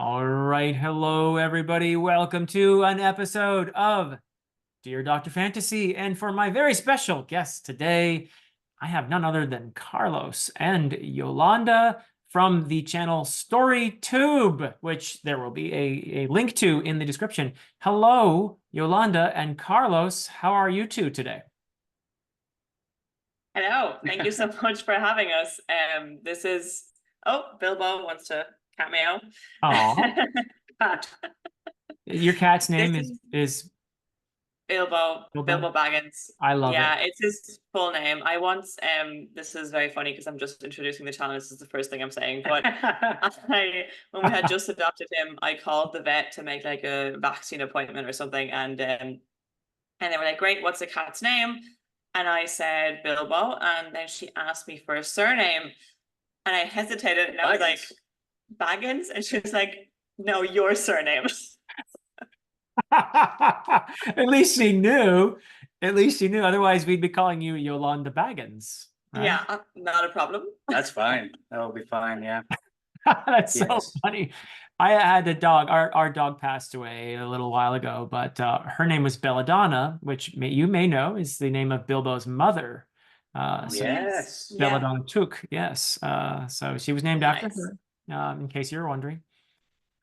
All right. Hello, everybody. Welcome to an episode of Dear Dr. Fantasy. And for my very special guest today, I have none other than Carlos and Yolanda from the channel StoryToob, which there will be a link to in the description. Hello, Yolanda and Carlos. How are you two today? Hello, thank you so much for having us. This is Bilbo wants to cameo. Oh, Cat. your cat's This name is Bilbo Bilbo. Baggins. I love it. Yeah, it's his full name. I once this is very funny because I'm just introducing the channel. This is the first thing I'm saying. But when we had just adopted him, I called the vet to make like a vaccine appointment or something, and they were like, "Great, what's the cat's name?" And I said Bilbo, and then she asked me for a surname, and I hesitated, and I was like, Baggins, and she was like, "No, your surname." At least she knew. At least she knew. Otherwise, we'd be calling you Yolanda Baggins. Right? Yeah, not a problem. That's fine. That'll be fine. Yeah. That's so Yes. funny. I had a dog. Our dog passed away a little while ago, but her name was Belladonna, which you may know is the name of Bilbo's mother. So Yes. Yeah. Belladonna took, yes. So she was named after Nice. her, in case you're wondering.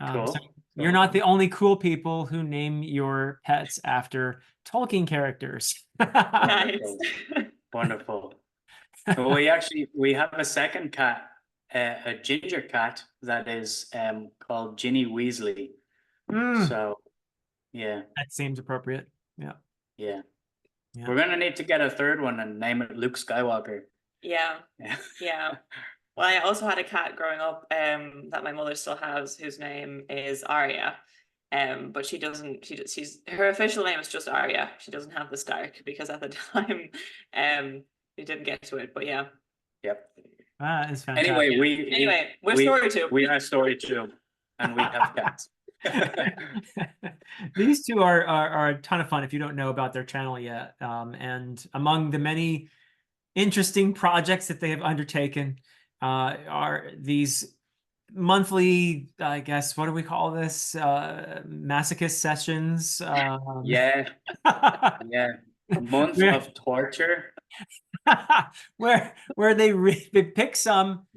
Cool. So you're not the only cool people who name your pets after Tolkien characters. Nice. Wonderful. Well, we have a second cat, a ginger cat that is called Ginny Weasley. So yeah, That seems appropriate. Yeah. yeah. Yeah. We're gonna need to get a third one and name it Luke Skywalker. Yeah, Yeah. yeah. Well, I also had a cat growing up that my mother still has, whose name is Arya. But she's her official name is just Arya. She doesn't have the Stark because at the time we didn't get to it. But yeah. Yep. It's fantastic. Anyway, we're StoryTube. We are StoryTube, and we have cats. These two are a ton of fun if you don't know about their channel yet. And among the many interesting projects that they have undertaken are these monthly, I guess, what do we call this? Masochist sessions. Yeah. Yeah. Month of torture. where they pick some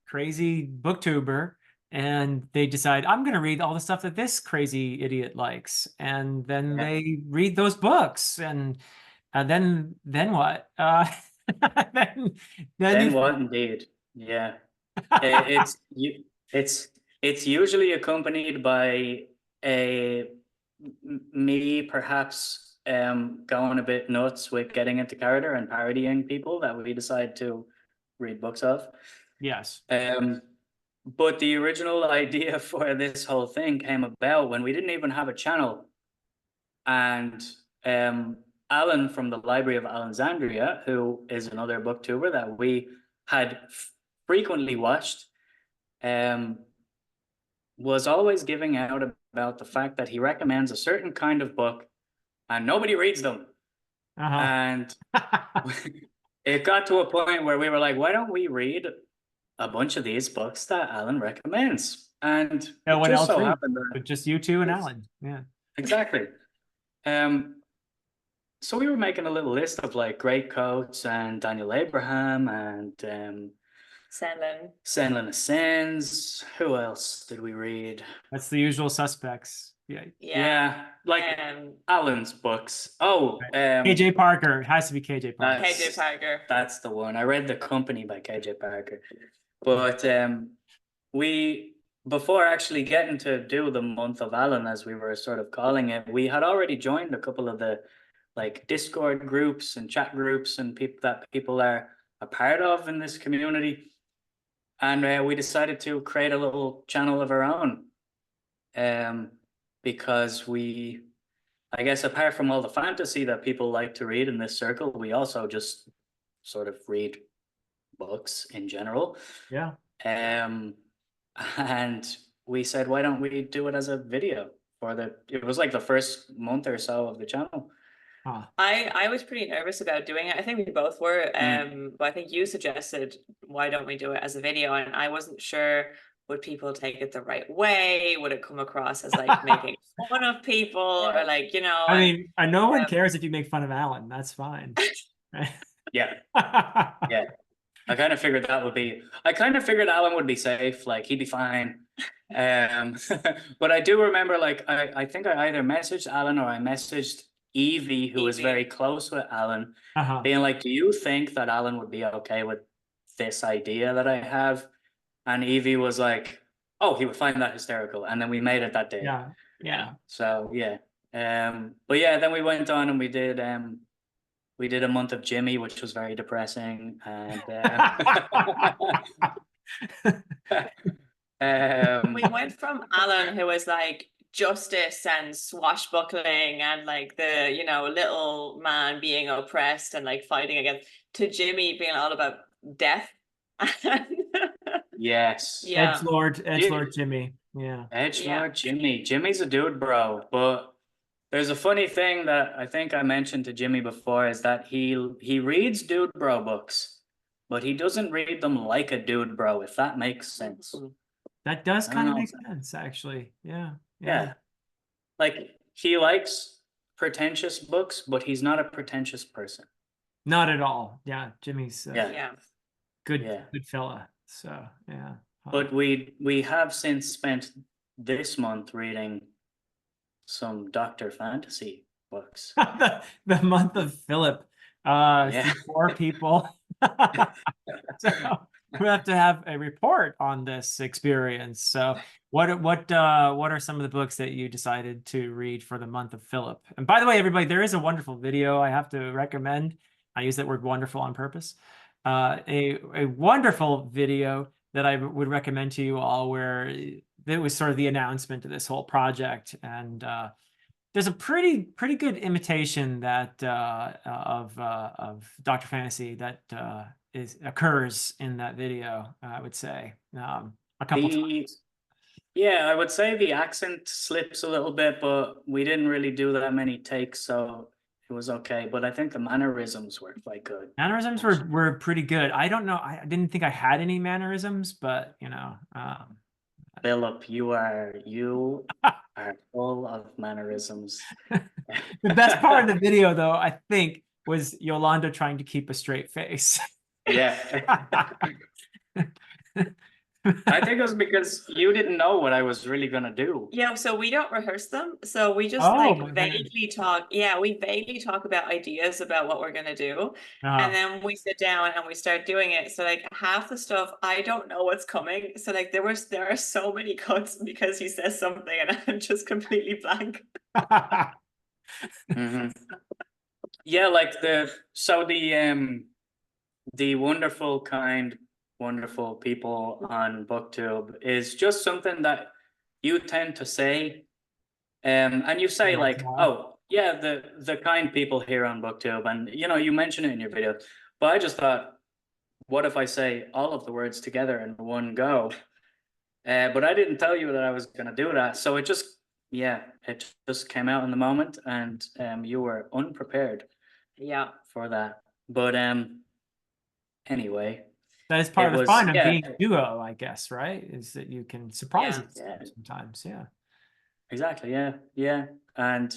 crazy booktuber and they decide, I'm going to read all the stuff that this crazy idiot likes, and then they read those books, and then what? Then what indeed? Yeah. It's usually accompanied by me perhaps going a bit nuts with getting into character and parodying people that we decide to read books of. Yes. But the original idea for this whole thing came about when we didn't even have a channel, and Alan from the Library of Alexandria, who is another booktuber that we had frequently watched, was always giving out about the fact that he recommends a certain kind of book and nobody reads them. And it got to a point where we were like, why don't we read a bunch of these books that Alan recommends? And no one else so happened that just you two and Alan. Yeah, exactly. So we were making a little list of like Great Coats and Daniel Abraham and Senlin Ascends. Who else did we read? That's the usual suspects. Yeah, like Alan's books. Oh, KJ Parker. It has to be KJ Parker. KJ Parker. That's the one. I read The Company by KJ Parker. But we, before actually getting to do the month of Alan, as we were sort of calling it, we had already joined a couple of the like Discord groups and chat groups and people are a part of in this community. And we decided to create a little channel of our own. Because I guess apart from all the fantasy that people like to read in this circle, we also just sort of read books in general. Yeah. And we said, why don't we do it as a video it was like the first month or so of the channel. I was pretty nervous about doing it. I think we both were. But I think you suggested, why don't we do it as a video? And I wasn't sure would people take it the right way? Would it come across as like making fun of people or like, you know? I and, mean, no one cares if you make fun of Alan. That's fine. Right? Yeah, yeah. I kind of figured Alan would be safe, like he'd be fine. But I do remember, like, I think I either messaged Alan or I messaged Evie, who was Evie. very close with Alan, Uh-huh. being like, do you think that Alan would be okay with this idea that I have? And Evie was like, oh, he would find that hysterical. And then we made it that day. Yeah. Yeah. So yeah. But yeah, then we went on and we did a month of Jimmy, which was very depressing. And we went from Alan, who was like justice and swashbuckling and like the, you know, little man being oppressed and like fighting against, to Jimmy being all about death. yes. Yeah. Edgelord Jimmy. Yeah. Edgelord Jimmy. Jimmy's a dude, bro. But there's a funny thing that I think I mentioned to Jimmy before, is that he reads dude bro books, but he doesn't read them like a dude bro, if that makes sense. That does I kind of don't make know. sense, actually. Yeah. Yeah. Like, he likes pretentious books, but he's not a pretentious person. Not at all. Yeah. Jimmy's Yeah. good fella. So yeah. But we have since spent this month reading some Dr. Fantasy books. the month of Philip. Four people. So we have to have a report on this experience. So what are some of the books that you decided to read for the month of Philip? And by the way, everybody, there is a wonderful video I have to recommend. I use that word wonderful on purpose. A wonderful video that I would recommend to you all, where it was sort of the announcement of this whole project. And there's a pretty good imitation that of Dr. Fantasy that occurs in that video. I would say a couple times. Yeah, I would say the accent slips a little bit, but we didn't really do that many takes, so it was okay. But I think the mannerisms were quite good. Mannerisms were pretty good. I don't know. I didn't think I had any mannerisms, but you know. Philip, you are full of mannerisms. The best part of the video, though, I think, was Yolanda trying to keep a straight face. Yeah. I think it was because you didn't know what I was really gonna do. Yeah, so we don't rehearse them. So we just vaguely talk. Yeah, we vaguely talk about ideas about what we're gonna do. And then we sit down and we start doing it. So like half the stuff, I don't know what's coming. So like there are so many cuts because he says something and I'm just completely blank. Mm-hmm. Yeah, like the wonderful people on BookTube is just something that you tend to say, and you say like, oh yeah, the kind people here on BookTube, and you know, you mention it in your video. But I just thought, what if I say all of the words together in one go? But I didn't tell you that I was gonna do that, so it just came out in the moment, and you were unprepared for that. But anyway, that is part of the fun of being a duo, I guess, right? Is that you can surprise us sometimes. Yeah. Exactly. Yeah. And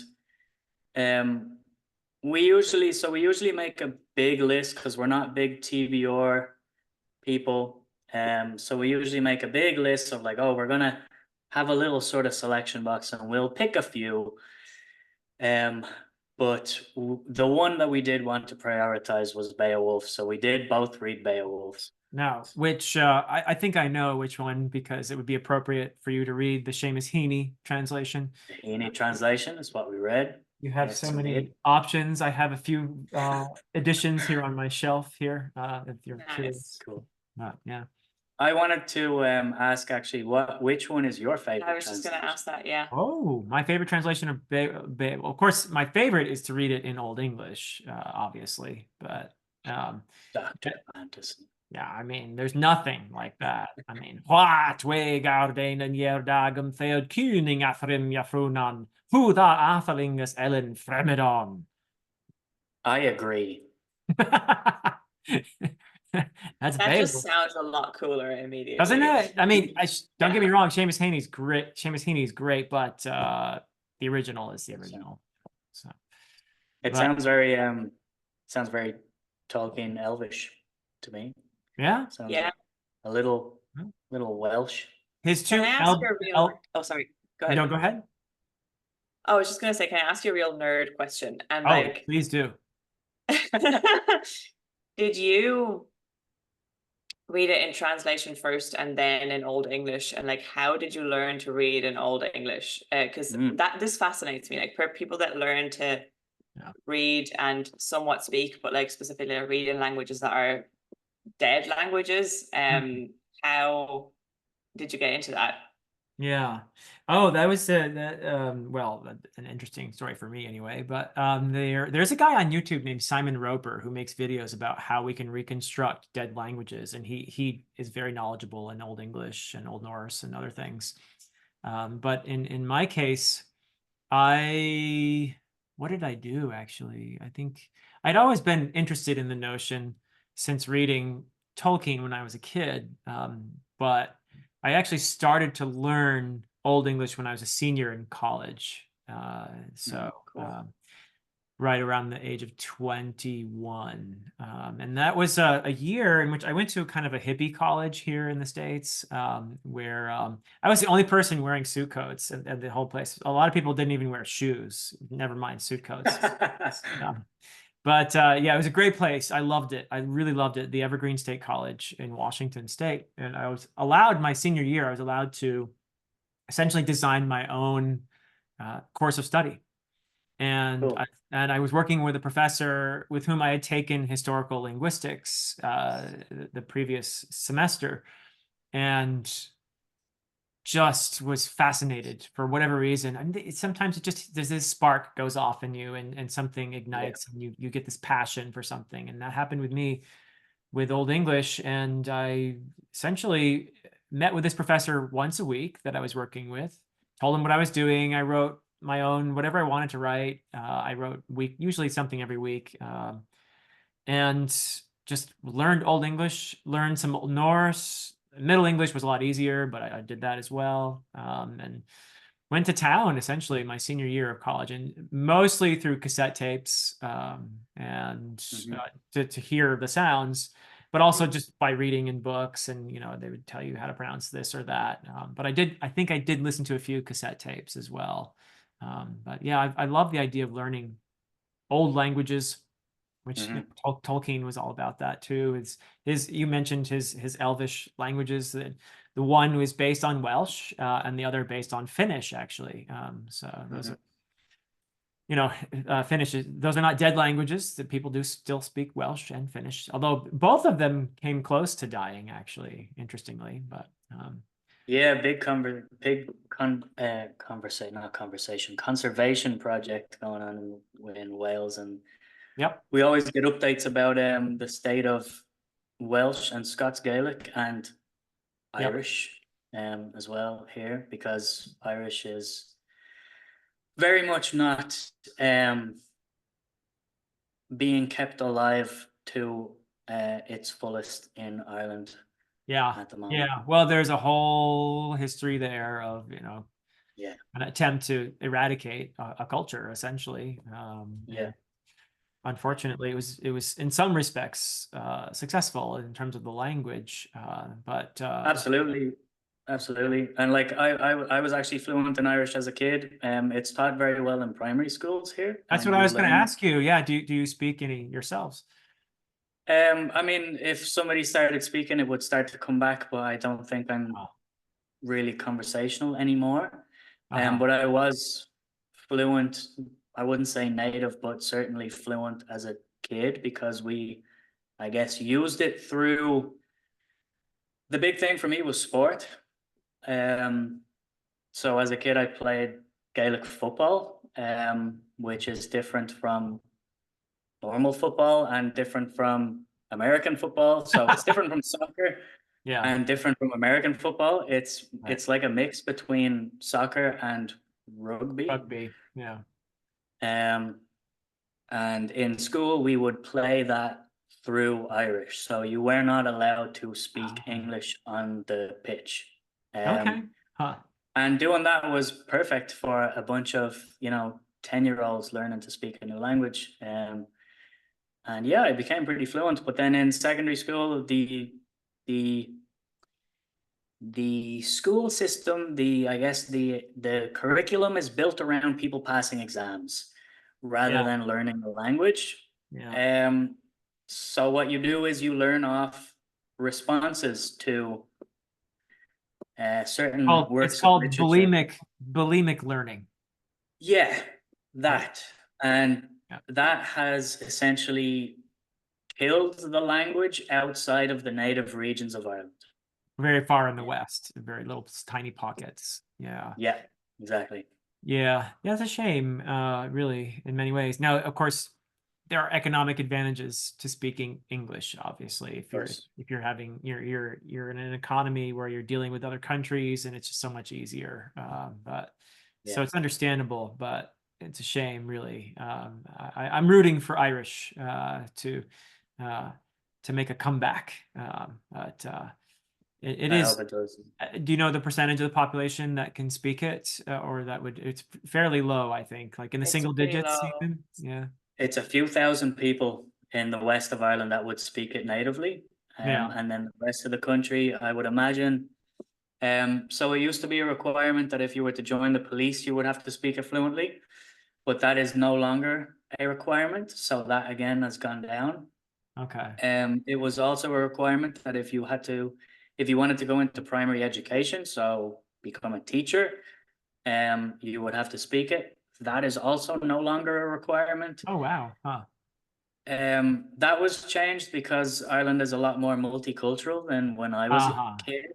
we usually make a big list because we're not big TBR people. So we usually make a big list of like, oh, we're gonna have a little sort of selection box and we'll pick a few. But the one that we did want to prioritize was Beowulf, so we did both read Beowulf. No, which I think I know which one, because it would be appropriate for you to read the Seamus Heaney translation. The Heaney translation is what we read. You have so many options. I have a few editions here on my shelf here. If you're curious. Cool. Yeah. I wanted to ask actually, which one is your favorite? I was just going to ask that. Yeah. Oh, my favorite translation of Beowulf. Of course, my favorite is to read it in Old English, obviously, but Dr. Fantasy. Yeah, I mean, there's nothing like that. I mean, what way garden and yerdagum theod kuning athrim yafrunan, who that athelingus ellen fremedon. I agree. That's That just Beowulf. sounds a lot cooler immediately. Doesn't it? I mean, don't get me Yeah. wrong, Seamus Heaney's great. Seamus Heaney's great, but the original is the original. So, It but sounds very Tolkien Elvish to me. yeah, Sounds Yeah. a little Hmm. Welsh. his Can two I ask you a real? Oh, sorry. Go ahead. no, go ahead. I was just gonna say, can I ask you a real nerd question? And Oh, like, please do. did you read it in translation first and then in Old English? And like, how did you learn to read in Old English? Because this fascinates me. Like, for people that learn to read and somewhat speak, but like specifically read in languages that are dead languages. How did you get into that? Yeah. Oh, that was well, an interesting story for me anyway. But there's a guy on YouTube named Simon Roper who makes videos about how we can reconstruct dead languages, and he is very knowledgeable in Old English and Old Norse and other things. But in my case, what did I do actually? I think I'd always been interested in the notion since reading Tolkien when I was a kid, but I actually started to learn Old English when I was a senior in college. Cool. Right around the age of 21. And that was a year in which I went to kind of a hippie college here in the States, where I was the only person wearing suit coats at the whole place. A lot of people didn't even wear shoes, never mind suit coats. But yeah, it was a great place. I loved it. I really loved it. The Evergreen State College in Washington State. And I was allowed, my senior year, I was allowed to essentially design my own course of study. And Cool. I was working with a professor with whom I had taken historical linguistics the previous semester, and just was fascinated for whatever reason. And sometimes there's this spark goes off in you, and something ignites, and you get this passion for something. And that happened with me with Old English. And I essentially met with this professor once a week that I was working with, told him what I was doing. I wrote my own, whatever I wanted to write. I wrote usually something every week, and just learned Old English, learned some Old Norse. Middle English was a lot easier, but I did that as well. And went to town essentially my senior year of college, and mostly through cassette tapes, and to hear the sounds, but also just by reading in books, and they would tell you how to pronounce this or that. But I think I did listen to a few cassette tapes as well. But yeah, I love the idea of learning old languages, which Tolkien was all about that too. You mentioned his Elvish languages. The one was based on Welsh, and the other based on Finnish, actually. So those are, Finnish. Those are not dead languages. That people do still speak Welsh and Finnish, although both of them came close to dying, actually, interestingly. But yeah, conservation project going on in Wales, and yep, we always get updates about the state of Welsh and Scots Gaelic and Irish as well here, because Irish is very much not being kept alive to its fullest in Ireland at the moment. Yeah. Well, there's a whole history there of an attempt to eradicate a culture, essentially. And unfortunately, it was in some respects successful in terms of the language, but absolutely, and like I was actually fluent in Irish as a kid. It's taught very well in primary schools here. That's what I was going to ask you. Yeah, do you speak any yourselves? I mean, if somebody started speaking, it would start to come back, but I don't think I'm really conversational anymore. But I was fluent. I wouldn't say native, but certainly fluent as a kid, because we, I guess, used it through. The big thing for me was sport. So as a kid, I played Gaelic football, which is different from normal football and different from American football. So it's different from soccer, and different from American football. It's like a mix between soccer and rugby. Yeah. And in school we would play that through Irish. So you were not allowed to speak Ah. English on the pitch. Okay. Huh. And doing that was perfect for a bunch of, 10-year-olds learning to speak a new language. And yeah, I became pretty fluent. But then in secondary school, the school system, I guess the curriculum is built around people passing exams rather Yeah. than learning the language. Yeah. So what you do is you learn off responses to certain works It's of called literature. bulimic learning. Yeah, that. And Yeah. that has essentially killed the language outside of the native regions of Ireland. Very far in the West, very little tiny pockets. Yeah. Yeah, exactly. Yeah. Yeah, it's a shame, really, in many ways. Now, of course, there are economic advantages to speaking English, obviously. If course. you're having you're in an economy where you're dealing with other countries and it's just so much easier. But so Yeah. it's understandable, but it's a shame, really. I'm rooting for Irish to make a comeback. But it I is. hope it does. Do you know the percentage of the population that can speak it, or that would? It's fairly low, I think, like in the It's single pretty digits, low. even. Yeah. It's a few thousand people in the west of Ireland that would speak it natively. Yeah. And then the rest of the country, I would imagine. So it used to be a requirement that if you were to join the police, you would have to speak it fluently, but that is no longer a requirement. So that again has gone down. Okay. It was also a requirement that if you wanted to go into primary education, so become a teacher, you would have to speak it. That is also no longer a requirement. Oh, wow. Huh. That was changed because Ireland is a lot more multicultural than when I was Uh-huh. a kid.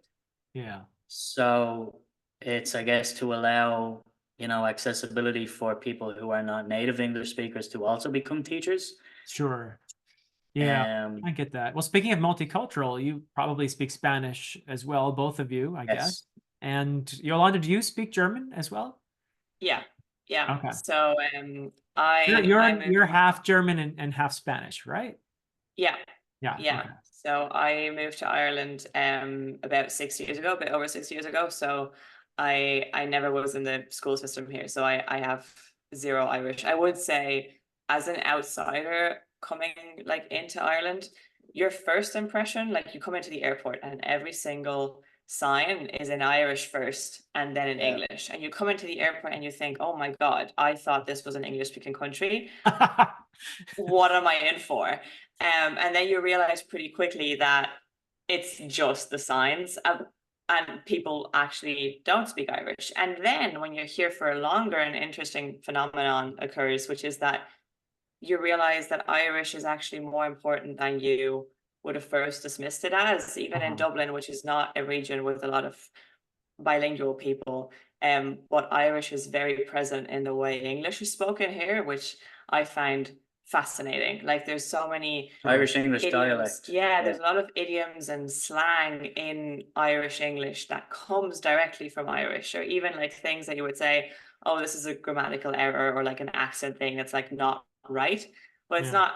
Yeah. So it's, I guess, to allow, accessibility for people who are not native English speakers to also become teachers. Sure. Yeah, Um, I get that. Well, speaking of multicultural, you probably speak Spanish as well, both of you, I guess. yes. And Yolanda, do you speak German as well? Yeah. Yeah. Okay. So I moved. You're half German and half Spanish, right? Yeah. Yeah. Yeah. Okay. So I moved to Ireland about 6 years ago, a bit over 6 years ago. So I never was in the school system here. So I have zero Irish. I would say, as an outsider coming like into Ireland, your first impression, like you come into the airport and every single sign is in Irish first and then in Yeah. English. And you come into the airport and you think, oh my God, I thought this was an English speaking country. What am I in for? And then you realize pretty quickly that it's just the signs, and people actually don't speak Irish. And then when you're here for longer, an interesting phenomenon occurs, which is that you realize that Irish is actually more important than you would have first dismissed it as, even in Uh-huh. Dublin, which is not a region with a lot of bilingual people. But Irish is very present in the way English is spoken here, which I find fascinating. Like there's so many Irish English idioms. dialect. Yeah, there's a lot of idioms and slang in Irish English that comes directly from Irish, or even like things that you would say, oh, this is a grammatical error or like an accent thing that's like not right. But it's Yeah. not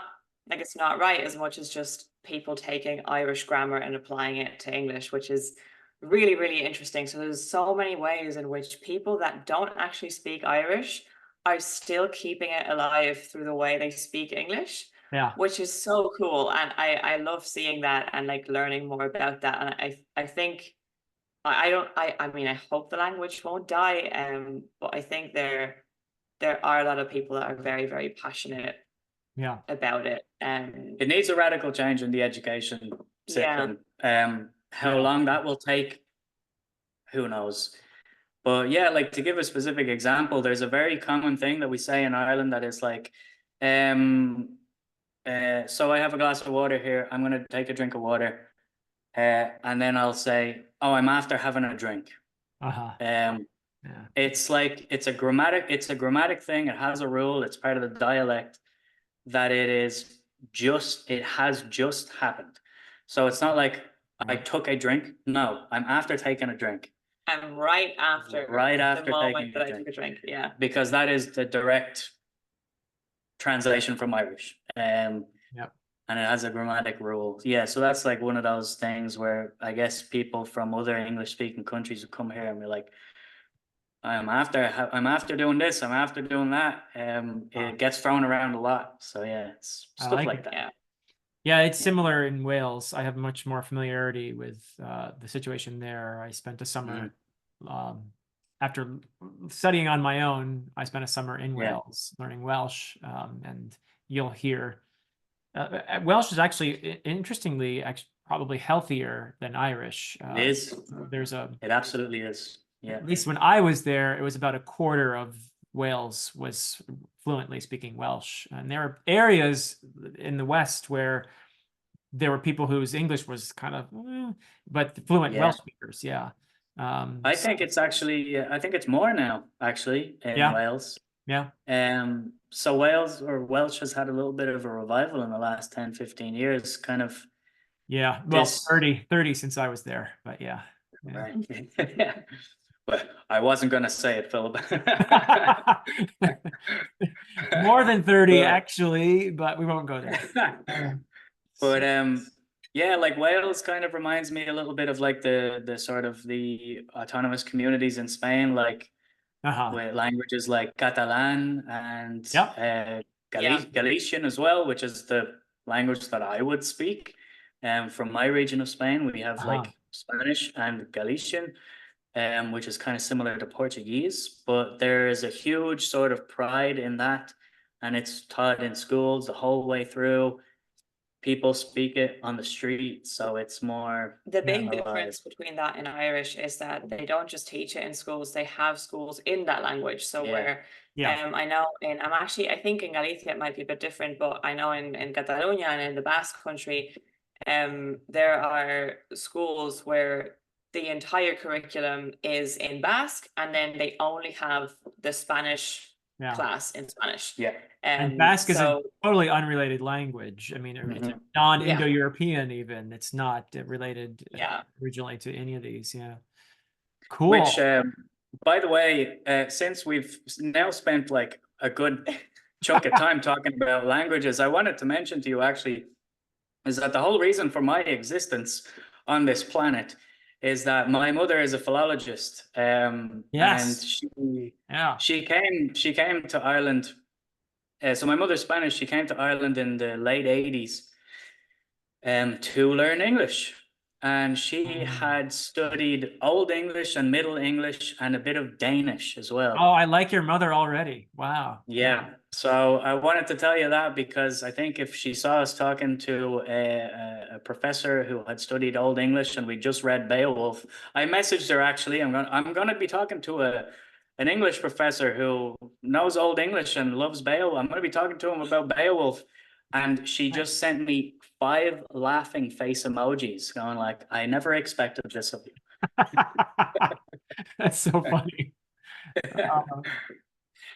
like it's not right as much as just people taking Irish grammar and applying it to English, which is really, really interesting. So there's so many ways in which people that don't actually speak Irish are still keeping it alive through the way they speak English, Yeah. which is so cool. And I love seeing that and like learning more about that. And I think I mean, I hope the language won't die. But I think there are a lot of people that are very, very passionate Yeah. about it. It needs a radical change in the education system. How Yeah. long that will take, who knows? But yeah, like to give a specific example, there's a very common thing that we say in Ireland that is like, so I have a glass of water here. I'm gonna take a drink of water, and then I'll say, "Oh, I'm after having a drink." Uh-huh. Yeah. It's like it's a grammatic thing. It has a rule. It's part of the dialect that it has just happened. So it's not like I took a drink. No, I'm after taking a drink. And right after the moment that I took a drink, yeah, because that is the direct translation from Irish. Yep. and it has a grammatic rule. Yeah, so that's like one of those things where I guess people from other English speaking countries would come here and be like, I'm after doing this, I'm after doing that. It gets thrown around a lot. So yeah, it's I stuff like like it. that. Yeah. Yeah, it's Yeah. similar in Wales. I have much more familiarity with the situation there. I spent a summer after studying on my own. I spent a summer in Yeah. Wales learning Welsh, and you'll hear Welsh is actually interestingly probably healthier than Irish. It is. There's a It absolutely is. Yeah. At least when I was there, it was about a quarter of Wales was fluently speaking Welsh. And there are areas in the West where there were people whose English was kind of, but fluent Yeah. Welsh speakers. Yeah. I think it's actually, I think it's more now, actually, in Yeah. Wales. Yeah. So Wales or Welsh has had a little bit of a revival in the last 10, 15 years, kind of. Yeah. Well, This, 30 since I was there, but yeah. right. But I wasn't going to say it, Philip. More than 30 But- actually, but we won't go there. But yeah, like Wales kind of reminds me a little bit of like the sort of the autonomous communities in Spain, like with languages like Catalan and Yeah. Galician as well, which is the language that I would speak. From my region of Spain, we have like Spanish and Galician, which is kind of similar to Portuguese, but there is a huge sort of pride in that, and it's taught in schools the whole way through. People speak it on the street, so it's more The big alive. difference between that and Irish is that they don't just teach it in schools, they have schools in that language. So where I know I think in Galicia it might be a bit different, but I know in Catalonia and in the Basque country, there are schools where the entire curriculum is in Basque, and then they only have the Spanish class in Spanish. Yeah. And Basque is a totally unrelated language. I mean, it's non-Indo-European even. It's not related originally to any of these. Yeah. Cool. Which, by the way, since we've now spent like a good chunk of time talking about languages, I wanted to mention to you actually is that the whole reason for my existence on this planet is that my mother is a philologist. And she came to Ireland. So my mother's Spanish. She came to Ireland in the late 80s to learn English. And she had studied Old English and Middle English and a bit of Danish as well. Oh, I like your mother already. Wow. Yeah. So I wanted to tell you that because I think if she saw us talking to a professor who had studied Old English and we just read Beowulf, I messaged her actually. I'm going to be talking to an English professor who knows Old English and loves Beowulf. I'm going to be talking to him about Beowulf. And she just sent me 5 laughing face emojis going like, I never expected this of you. That's so funny.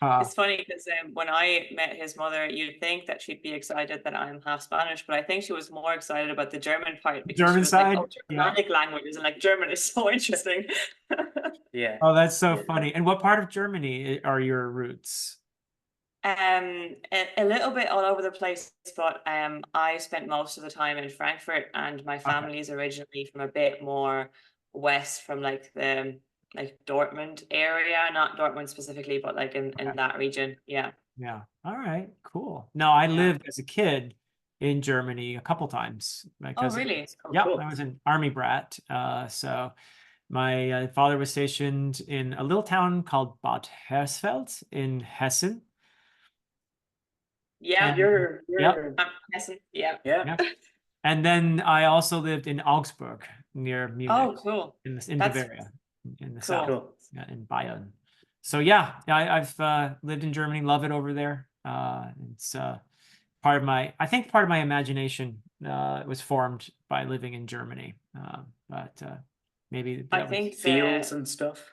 It's funny because when I met his mother, you'd think that she'd be excited that I'm half Spanish, but I think she was more excited about the German part because German she was side, like, Germanic languages, and like German is so interesting. Yeah. Oh, that's so funny. And what part of Germany are your roots? A little bit all over the place, but I spent most of the time in Frankfurt, and my family is originally from a bit more west, from like the Dortmund area, not Dortmund specifically, but like in that region. Yeah. Yeah. All right. Cool. No, I lived as a kid in Germany a couple times. Oh, really? I was an army brat. So my father was stationed in a little town called Bad Hersfeld in Hessen. Yeah, you're Hessen. Yeah. And then I also lived in Augsburg near Munich. Oh, cool. In Bavaria, in the south, in Bayern. So I've lived in Germany, love it over there. It's part of my imagination was formed by living in Germany. But maybe I think fields and stuff.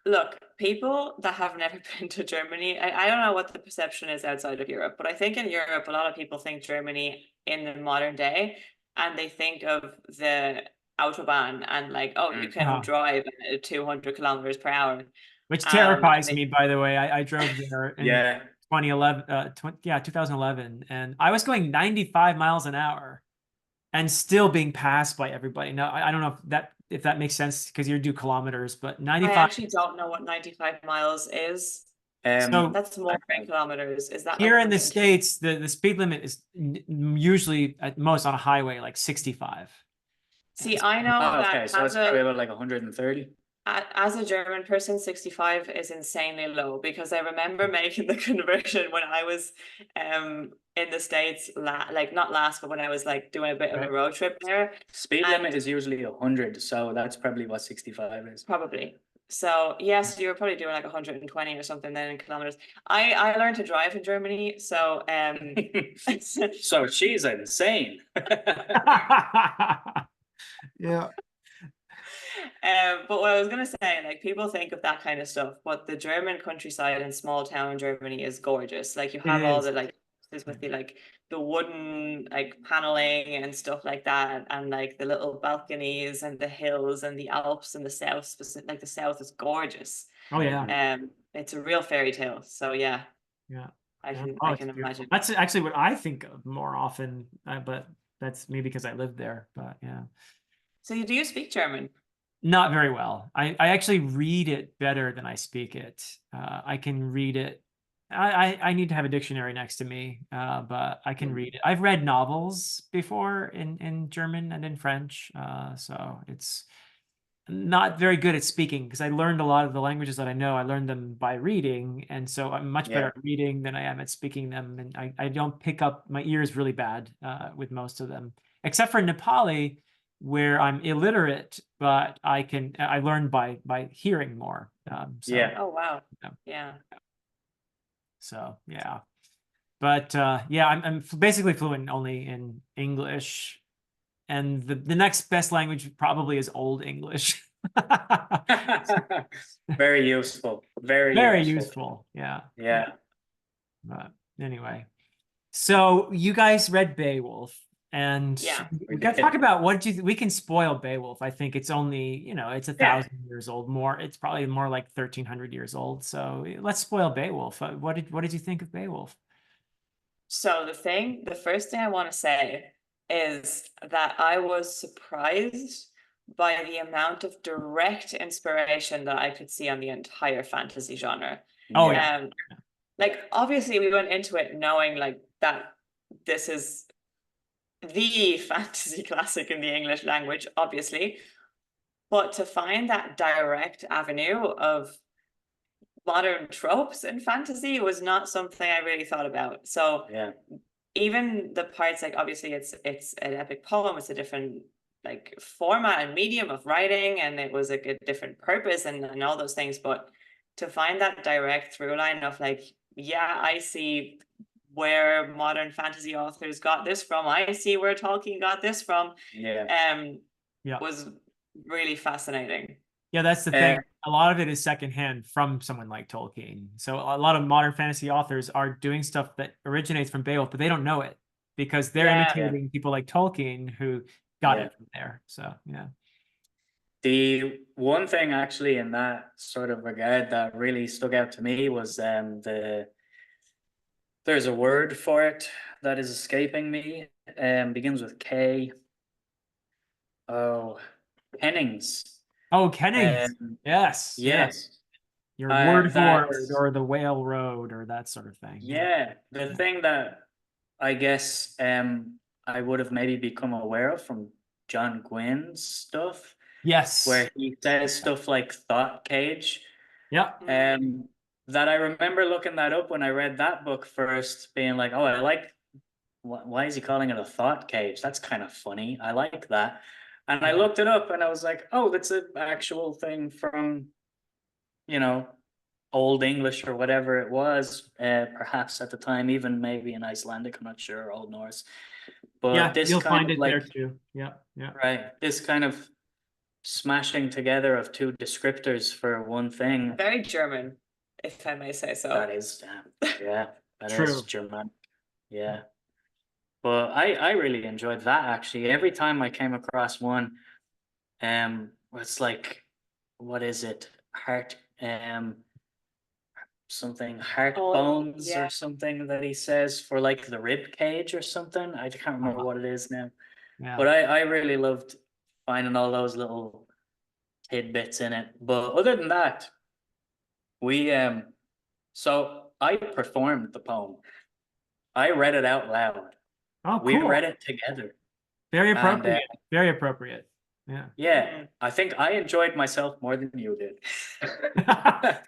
Look, people that have never been to Germany, I don't know what the perception is outside of Europe, but I think in Europe, a lot of people think Germany in the modern day, and they think of the Autobahn and like, oh, you can drive at 200 kilometers per hour. Which terrifies me, by the way. I drove there and 2011, 2011, and I was going 95 miles an hour and still being passed by everybody. Now, I don't know if that makes sense because you do kilometers, but I 95. actually don't know what 95 miles is. So That's more than kilometers. Is that here like in the 120? States, the speed limit is usually at most on a highway like 65. See, I know Oh, that okay, so it's probably about like 130. as a German person, 65 is insanely low because I remember making the conversion when I was in the States, like not last, but when I was like doing a bit of a Right. road trip there, Speed And- limit is usually 100, so that's probably what 65 is. probably. So yes, you were probably doing like 120 or something then in kilometers. I learned to drive in Germany, so So she's insane. Yeah. But what I was gonna say, like people think of that kind of stuff, but the German countryside and small town Germany is gorgeous. Like you have all is. the like with the like the wooden like paneling and stuff like that, and like the little balconies and the hills and the Alps and the south, specific like the south is gorgeous. Oh yeah. It's a real fairy tale. So yeah, Yeah. I Yeah. can Oh, I it's can beautiful. imagine. That's actually what I think of more often, but that's maybe because I lived there. But yeah, So do you speak German? not very well. I actually read it better than I speak it. I can read it. I need to have a dictionary next to me, but I can read it. I've read novels before in German and in French, so it's not very good at speaking because I learned a lot of the languages that I know. I learned them by reading, and so I'm much better at reading than I am at speaking them. And I don't pick up, my ears really bad with most of them, except for Nepali, where I'm illiterate, but I learned by hearing more. So, Yeah. Oh wow. Yeah. Yeah. So yeah, but yeah, I'm basically fluent only in English, and the next best language probably is Old English. Very useful. Very Very useful. useful. Yeah. Yeah. But anyway, so you guys read Beowulf, and Yeah. we got to talk about what did you. We can spoil Beowulf. I think it's only it's 1,000 years old. More, it's probably more like 1,300 years old. So let's spoil Beowulf. What did you think of Beowulf? So the first thing I want to say is that I was surprised by the amount of direct inspiration that I could see on the entire fantasy genre. Oh yeah. Like obviously we went into it knowing like that this is the fantasy classic in the English language, obviously. But to find that direct avenue of modern tropes in fantasy was not something I really thought about. So Yeah. even the parts, like obviously it's an epic poem, it's a different like format and medium of writing, and it was like a different purpose and all those things. But to find that direct through line of like, yeah, I see where modern fantasy authors got this from. I see where Tolkien got this from. Yeah. Was really fascinating. Yeah, that's the thing. A lot of it is secondhand from someone like Tolkien. So a lot of modern fantasy authors are doing stuff that originates from Beowulf, but they don't know it because they're imitating people like Tolkien who got it from there. So yeah. The one thing actually in that sort of regard that really stuck out to me was there's a word for it that is escaping me. Begins with K. Oh, Pennings. Oh, Kennings. Yes. Yes. Your word that's- or the whale road or that sort of thing. Yeah. The thing that I guess I would have maybe become aware of from John Gwynn's stuff. Yes. Where he says stuff like thought cage. Yeah. That I remember looking that up when I read that book first, being like, oh, I like, why is he calling it a thought cage? That's kind of funny. I like that. And I looked it up and I was like, oh, that's an actual thing from, Old English or whatever it was, perhaps at the time, even maybe in Icelandic, I'm not sure, Old Norse. But this you'll kind find of it like, there too. Yeah. right, this kind of smashing together of two descriptors for one thing. Very German, if I may say so. That is, that True. is German. Yeah. But I really enjoyed that actually. Every time I came across one, it's like, what is it? something heart Oh, bones yeah. or something that he says for like the rib cage or something. I can't remember what it is now. Yeah. But I really loved finding all those little tidbits in it. But other than that, we so I performed the poem. I read it out loud. Oh, We cool. read it together. Very And appropriate. Very appropriate. Yeah. yeah, I think I enjoyed myself more than you did.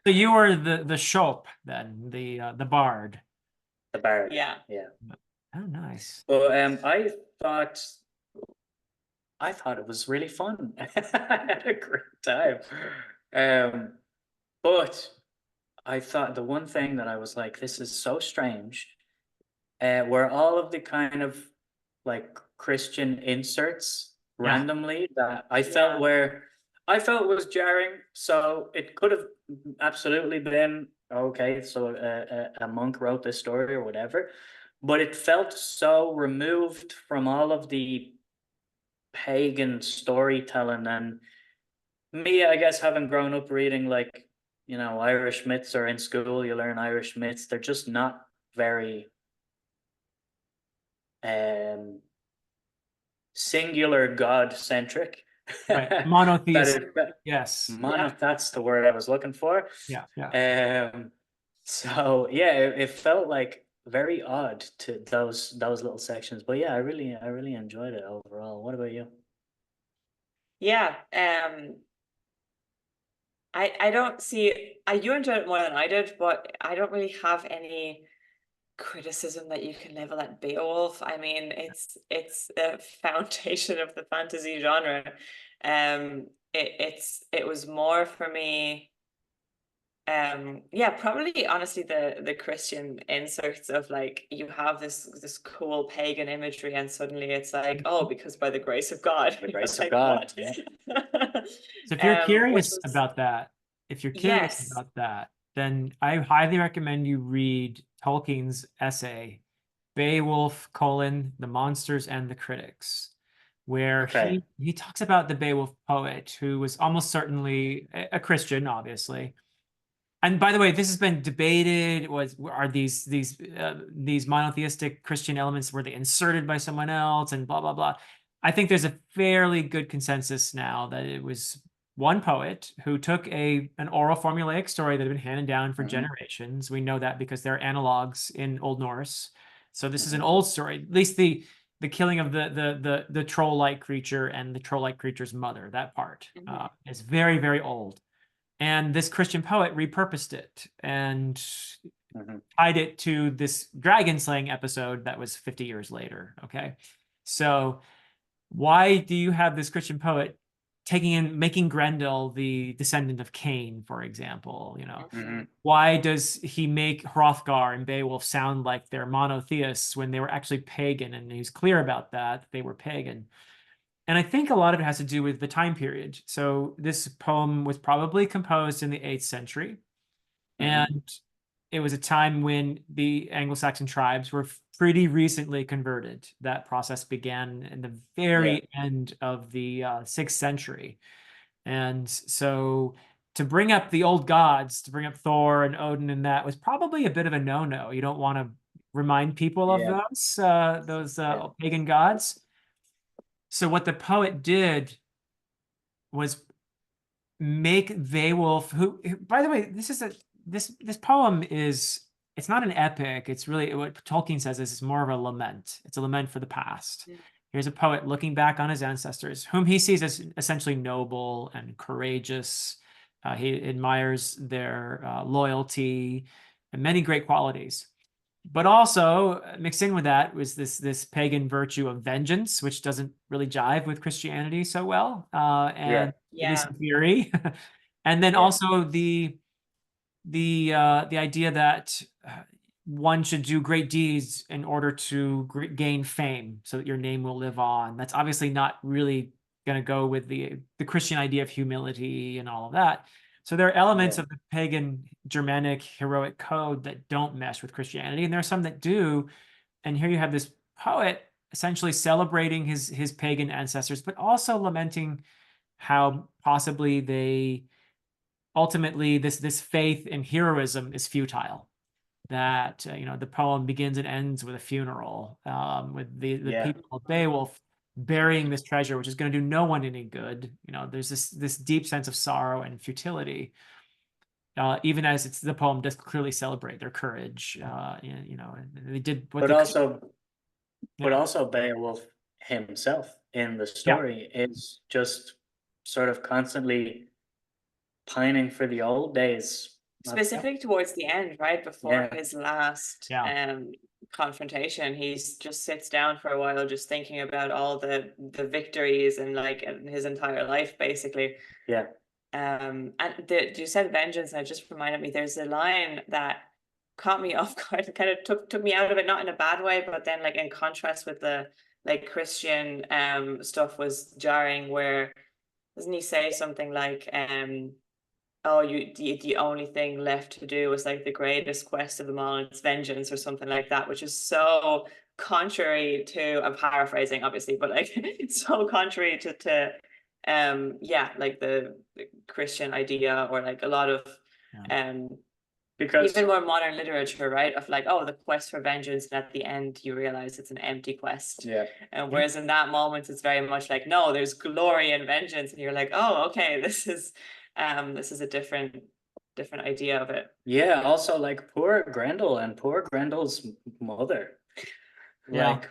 So you were the Shop then, the bard. The bard. Yeah. Yeah. Oh, nice. But I thought it was really fun. I had a great time. But I thought the one thing that I was like, this is so strange, were all of the kind of like Christian inserts Yeah. randomly that Yeah. I felt was jarring. So it could have absolutely been okay. So a monk wrote this story or whatever, but it felt so removed from all of the pagan storytelling. And me, I guess, having grown up reading like, Irish myths, or in school you learn Irish myths, they're just not very um singular god centric. Right. That Monotheistic. is Yes. Yeah. that's the word I was looking for. Yeah. Yeah. So yeah, it felt like very odd to those little sections. But yeah, I really enjoyed it overall. What about you? Yeah. I don't see you enjoyed it more than I did, but I don't really have any criticism that you can level at Beowulf. I mean, it's the foundation of the fantasy genre. It was more for me. Yeah, probably honestly the Christian inserts of like you have this cool pagan imagery and suddenly it's like, oh, because by the grace of God. The You're grace of like, God. what? Yeah. So if you're Which curious was about that, yes. then I highly recommend you read Tolkien's essay, Beowulf, the monsters and the critics, where Okay. he talks about the Beowulf poet, who was almost certainly a Christian, obviously. And by the way, this has been debated. Are these monotheistic Christian elements, were they inserted by someone else, and blah blah blah. I think there's a fairly good consensus now that it was one poet who took an oral formulaic story that had been handed down for generations. We know that because there are analogs in Old Norse. So this is an old story. At least the killing of the troll-like creature and the troll-like creature's mother. That part is very very old. And this Christian poet repurposed it and tied it to this dragon slaying episode that was 50 years later. Okay. So why do you have this Christian poet making Grendel the descendant of Cain, for example? Why does he make Hrothgar and Beowulf sound like they're monotheists when they were actually pagan? And he's clear about that, they were pagan. And I think a lot of it has to do with the time period. So this poem was probably composed in the 8th century. And it was a time when the Anglo-Saxon tribes were pretty recently converted. That process began in the very end of the 6th century. And so to bring up the old gods, to bring up Thor and Odin, and that was probably a bit of a no-no. You don't want to remind people of those pagan gods. So what the poet did was make Beowulf, who, by the way, this poem it's not an epic. It's really what Tolkien says is it's more of a lament. It's a lament for the past. Here's a poet looking back on his ancestors, whom he sees as essentially noble and courageous. He admires their loyalty and many great qualities. But also mixed in with that was this pagan virtue of vengeance, which doesn't really jive with Christianity so well, and at least in theory. And then also the idea that one should do great deeds in order to gain fame, so that your name will live on. That's obviously not really going to go with the Christian idea of humility and all of that. So there are elements of the pagan Germanic heroic code that don't mesh with Christianity, and there are some that do. And here you have this poet essentially celebrating his pagan ancestors, but also lamenting how possibly they ultimately this faith in heroism is futile. That you know, the poem begins and ends with a funeral, with the people of Beowulf burying this treasure, which is going to do no one any good. You know, there's this deep sense of sorrow and futility, even as the poem does clearly celebrate their courage. You know, and they did what but also Beowulf himself in the story is just sort of constantly pining for the old days. Specifically towards the end, right before his last confrontation, he just sits down for a while, just thinking about all the victories and like his entire life, basically. And you said vengeance, and it just reminded me. There's a line that caught me off guard. It kind of took me out of it, not in a bad way, but then like in contrast with the like Christian stuff was jarring. Where doesn't he say something like oh, the only thing left to do was like the greatest quest of them all, and it's vengeance, or something like that, which is so contrary to, I'm paraphrasing obviously, but like it's so contrary to like the Christian idea, or like a lot of because even more modern literature, right, of like, oh, the quest for vengeance, and at the end you realize it's an empty quest. And whereas in that moment it's very much like, no, there's glory in vengeance, and you're like, oh, okay, this is a different idea of it. Also like poor Grendel and poor Grendel's mother. Like,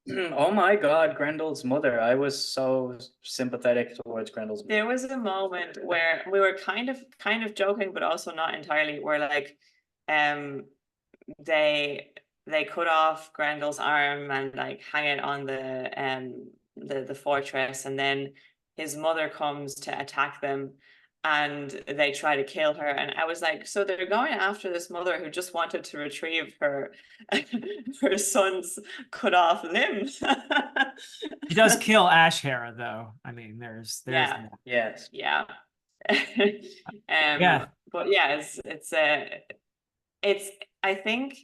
oh my God, Grendel's mother. I was so sympathetic towards Grendel's mother. There was a moment where we were kind of joking, but also not entirely, where like they cut off Grendel's arm and like hang it on the fortress, and then his mother comes to attack them, and they try to kill her. And I was like, so they're going after this mother who just wanted to retrieve her son's cut off limb. He does kill Ashera, though. I mean, there's that. But it's I think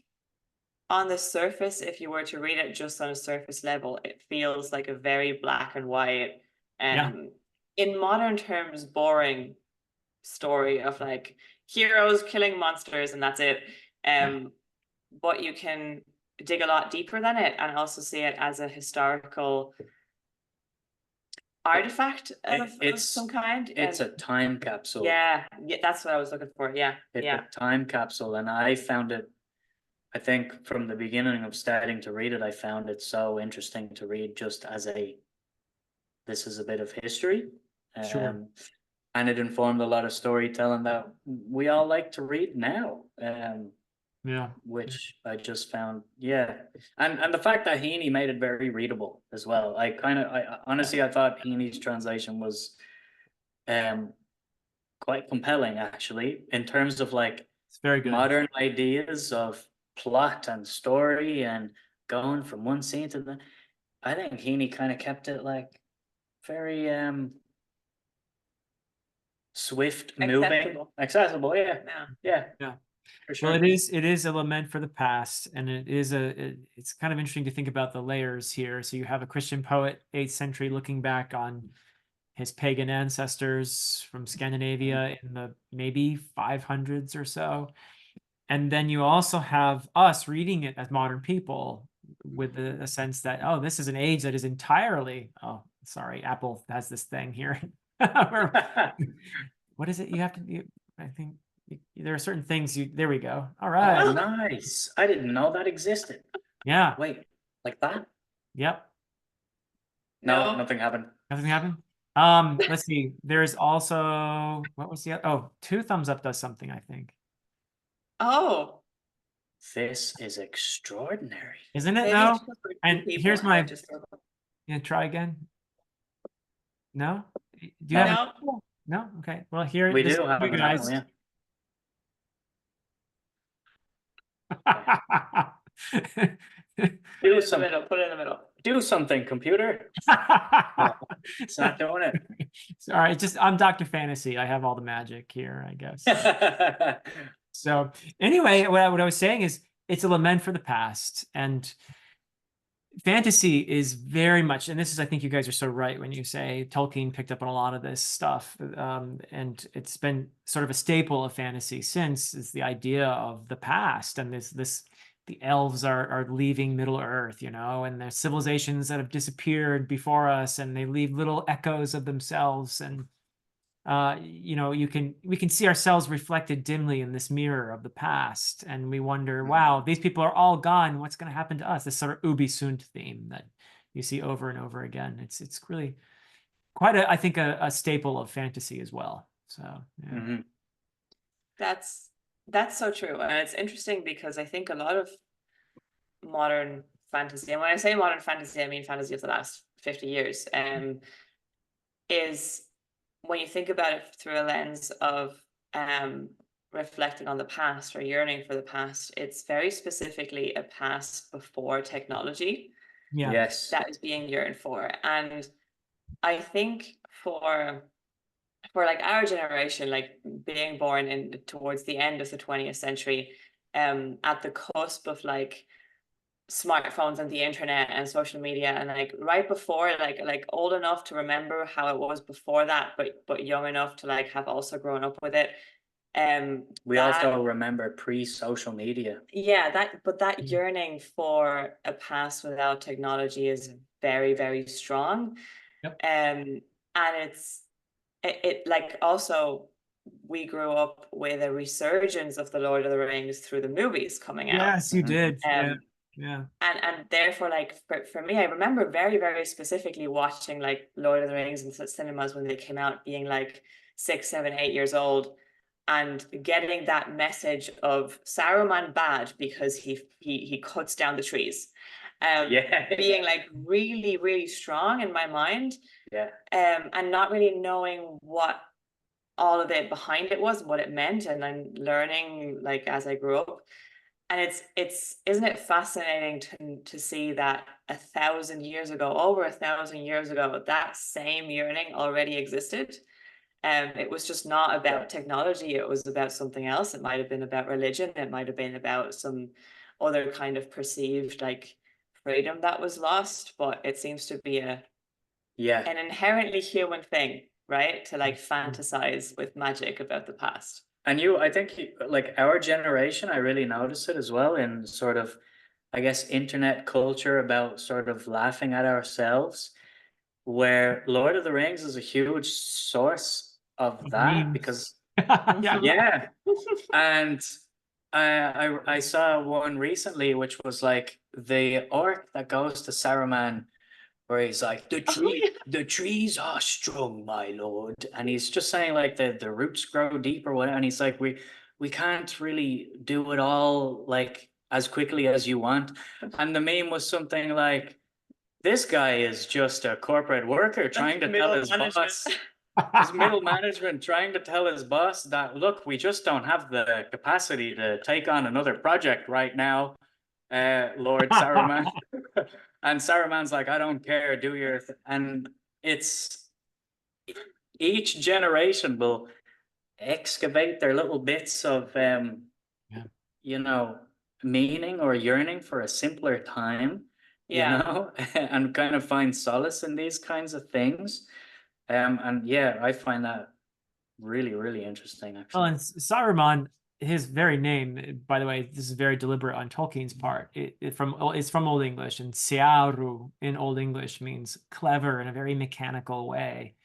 on the surface, if you were to read it just on a surface level, it feels like a very black and white, in modern terms, boring story of like heroes killing monsters and that's it. But you can dig a lot deeper than it, and also see it as a historical artifact of some kind. It's a time capsule. That's what I was looking for. It's a time capsule, and I found it, I think from the beginning of starting to read it, I found it so interesting to read just as this is a bit of history. And it informed a lot of storytelling that we all like to read now. Which I just found, and the fact that Heaney made it very readable as well. I honestly, I thought Heaney's translation was quite compelling, actually, in terms of like it's very good modern ideas of plot and story and going from one scene to the. I think Heaney kind of kept it like very swift, moving, accessible. For sure. Well, it is a lament for the past, and it's kind of interesting to think about the layers here. So you have a Christian poet, 8th century, looking back on his pagan ancestors from Scandinavia in the maybe 500s or so. And then you also have us reading it as modern people with a sense that, oh, this is an age that is entirely, oh, sorry, Apple has this thing here. What is it you have to do? I think there are certain things there we go. All right. Oh, nice. I didn't know that existed. Yeah. Wait, like that? Yep. No, nothing happened. Nothing happened? Let's see. There's also, what was the other? Oh, 2 thumbs up does something, I think. Oh. This is extraordinary. Isn't it though? And here's my, try again. No? Do you have no? Okay. Well, here we do have guys. Do something. Put it in the middle. Do something, computer. It's not doing it. Sorry, I'm Dr. Fantasy. I have all the magic here, I guess. So anyway, what I was saying is it's a lament for the past, and fantasy is very much, and this is, I think you guys are so right when you say Tolkien picked up on a lot of this stuff, and it's been sort of a staple of fantasy since, is the idea of the past, and this the elves are leaving Middle Earth, and there's civilizations that have disappeared before us, and they leave little echoes of themselves, and we can see ourselves reflected dimly in this mirror of the past, and we wonder, wow, these people are all gone. What's going to happen to us? This sort of Ubi Sunt theme that you see over and over again. It's really quite I think a staple of fantasy as well. So yeah. Mm-hmm. That's so true, and it's interesting because I think a lot of modern fantasy, and when I say modern fantasy, I mean fantasy of the last 50 years, is when you think about it through a lens of reflecting on the past or yearning for the past, it's very specifically a past before technology. Yeah. Yes. That is being yearned for. And I think for like our generation, like being born towards the end of the 20th century, at the cusp of like smartphones and the internet and social media, and like right before, like old enough to remember how it was before that, but young enough to like have also grown up with it. We also remember pre-social media. Yeah, that yearning for a past without technology is very, very strong. Yep. And it like also we grew up with a resurgence of the Lord of the Rings through the movies coming out. Yes, you did. Yeah. And therefore, like for me, I remember very, very specifically watching like Lord of the Rings in cinemas when they came out, being like 6, 7, 8 years old, and getting that message of Saruman bad because he cuts down the trees. Being like really, really strong in my mind. Yeah. And not really knowing what all of it behind it was, what it meant, and then learning like as I grew up. And it's isn't it fascinating to see that 1,000 years ago, over 1,000 years ago, that same yearning already existed. It was just not about technology. It was about something else. It might have been about religion. It might have been about some other kind of perceived like freedom that was lost. But it seems to be an inherently human thing, right? To like fantasize with magic about the past. And I think like our generation, I really notice it as well in sort of, I guess, internet culture about sort of laughing at ourselves, where Lord of the Rings is a huge source of that because yeah. And I saw one recently which was like the orc that goes to Saruman, where he's like, the trees are strong, my lord, and he's just saying like the roots grow deep or whatever, and he's like, we can't really do it all like as quickly as you want. And the meme was something like, this guy is just a corporate worker trying to tell his boss, his middle management trying to tell his boss that, look, we just don't have the capacity to take on another project right now, Lord Saruman. And Saruman's like, I don't care, do your and it's each generation will excavate their little bits of meaning or yearning for a simpler time, and kind of find solace in these kinds of things. And yeah, I find that really, really interesting, actually. Well, and Saruman, his very name, by the way, this is very deliberate on Tolkien's part. It's from Old English, and Searu in Old English means clever in a very mechanical way.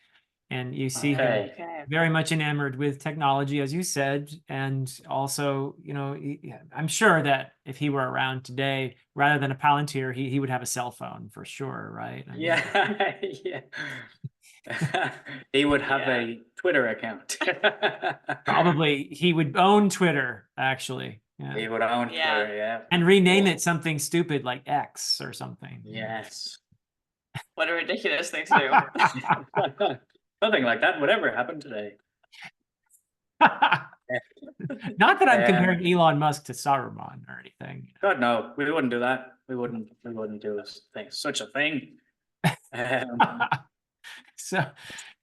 And you see him very much enamored with technology, as you said, and also, I'm sure that if he were around today, rather than a Palantir, he would have a cell phone for sure, right? I mean, yeah. He would have a Twitter account. Probably he would own Twitter, actually. Yeah. He would own Twitter, yeah. And rename it something stupid like X or something. Yes. What a ridiculous thing to do. Nothing like that would ever happen today. Not that I'm comparing Elon Musk to Saruman or anything. God, no, we wouldn't do that. We wouldn't do such a thing.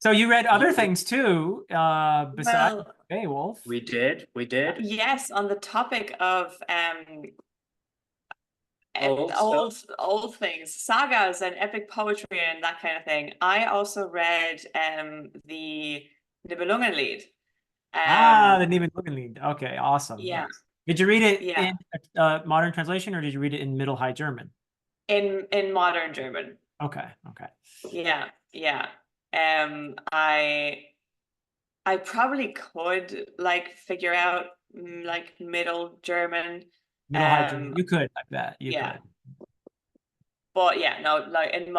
So you read other things too, besides Beowulf. We did. Yes, on the topic of old things, sagas and epic poetry and that kind of thing. I also read the Nibelungenlied. The Nibelungenlied. Okay, awesome. Yeah. Did you read it Yeah. in modern translation, or did you read it in Middle High German? In modern German. Okay. Yeah. I probably could like figure out like Middle German. Middle High German. You could, like that. You Yeah. could. But yeah, no, like in a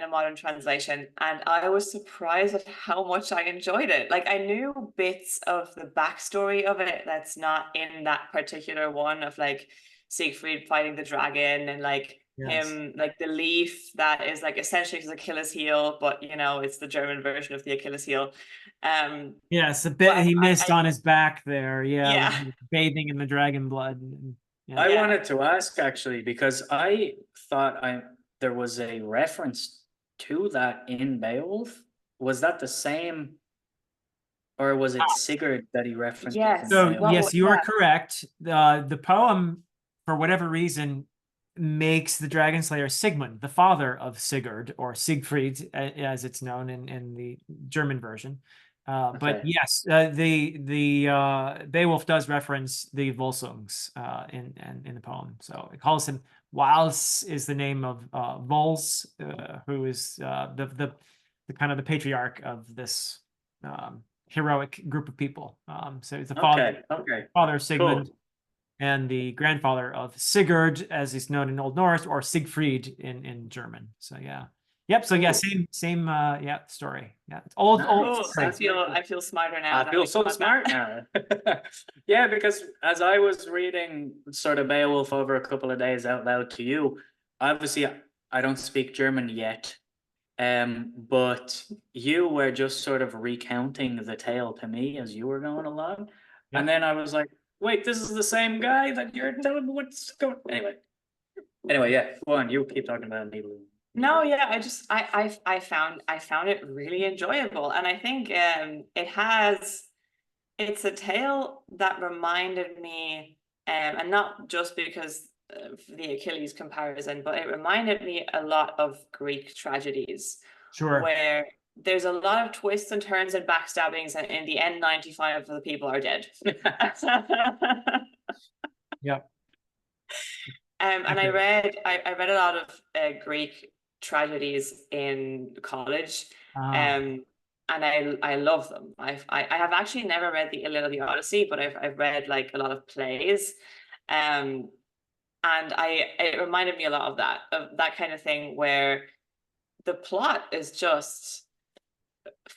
modern translation, and I was surprised at how much I enjoyed it. Like I knew bits of the backstory of it that's not in that particular one, of like Siegfried fighting the dragon and like him, like the leaf that is like essentially his Achilles heel, but you know, it's the German version of the Achilles heel. Yes, a bit he missed on his back there. Yeah. Bathing in the dragon blood. Yeah. I wanted to ask actually, because I thought there was a reference to that in Beowulf. Was that the same, or was it Sigurd that he referenced? Yes. So Well, yes, you are correct. The poem, for whatever reason, makes the dragon slayer Sigmund, the father of Sigurd, or Siegfried, as it's known in the German version. But yes, the Beowulf does reference the Volsungs in the poem. So it calls him Wals, is the name of Vols, who is the kind of the patriarch of this heroic group of people. So it's the father of Sigmund. Cool. And the grandfather of Sigurd, as he's known in Old Norse, or Siegfried in German. So yeah. Yep. So yeah, same story. Yeah. It's old. Cool. I feel smarter now. I feel so smart now. Yeah, because as I was reading sort of Beowulf over a couple of days out loud to you, obviously I don't speak German yet. But you were just sort of recounting the tale to me as you were going along. And then I was like, wait, this is the same guy that you're telling me what's going on. Anyway, yeah, go on, you keep talking about Needle. No, yeah, I found it really enjoyable. And I think it's a tale that reminded me, and not just because of the Achilles comparison, but it reminded me a lot of Greek tragedies. Sure. Where there's a lot of twists and turns and backstabbings, and in the end, 95 of the people are dead. Yep. And I read a lot of Greek tragedies in college, and I love them. I have actually never read the Iliad or the Odyssey, but I've read like a lot of plays, and it reminded me a lot of that kind of thing, where the plot is just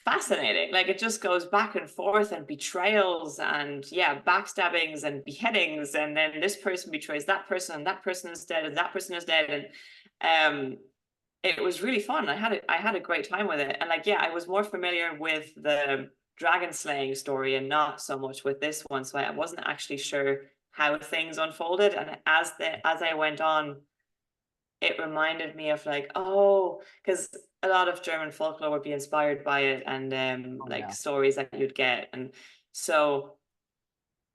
fascinating. Like it just goes back and forth, and betrayals and backstabbings and beheadings, and then this person betrays that person, and that person is dead, and that person is dead, and it was really fun. I had a great time with it, and like I was more familiar with the dragon slaying story and not so much with this one, so I wasn't actually sure how things unfolded. And as I went on, it reminded me of like, because a lot of German folklore would be inspired by it, and stories that you'd get. And so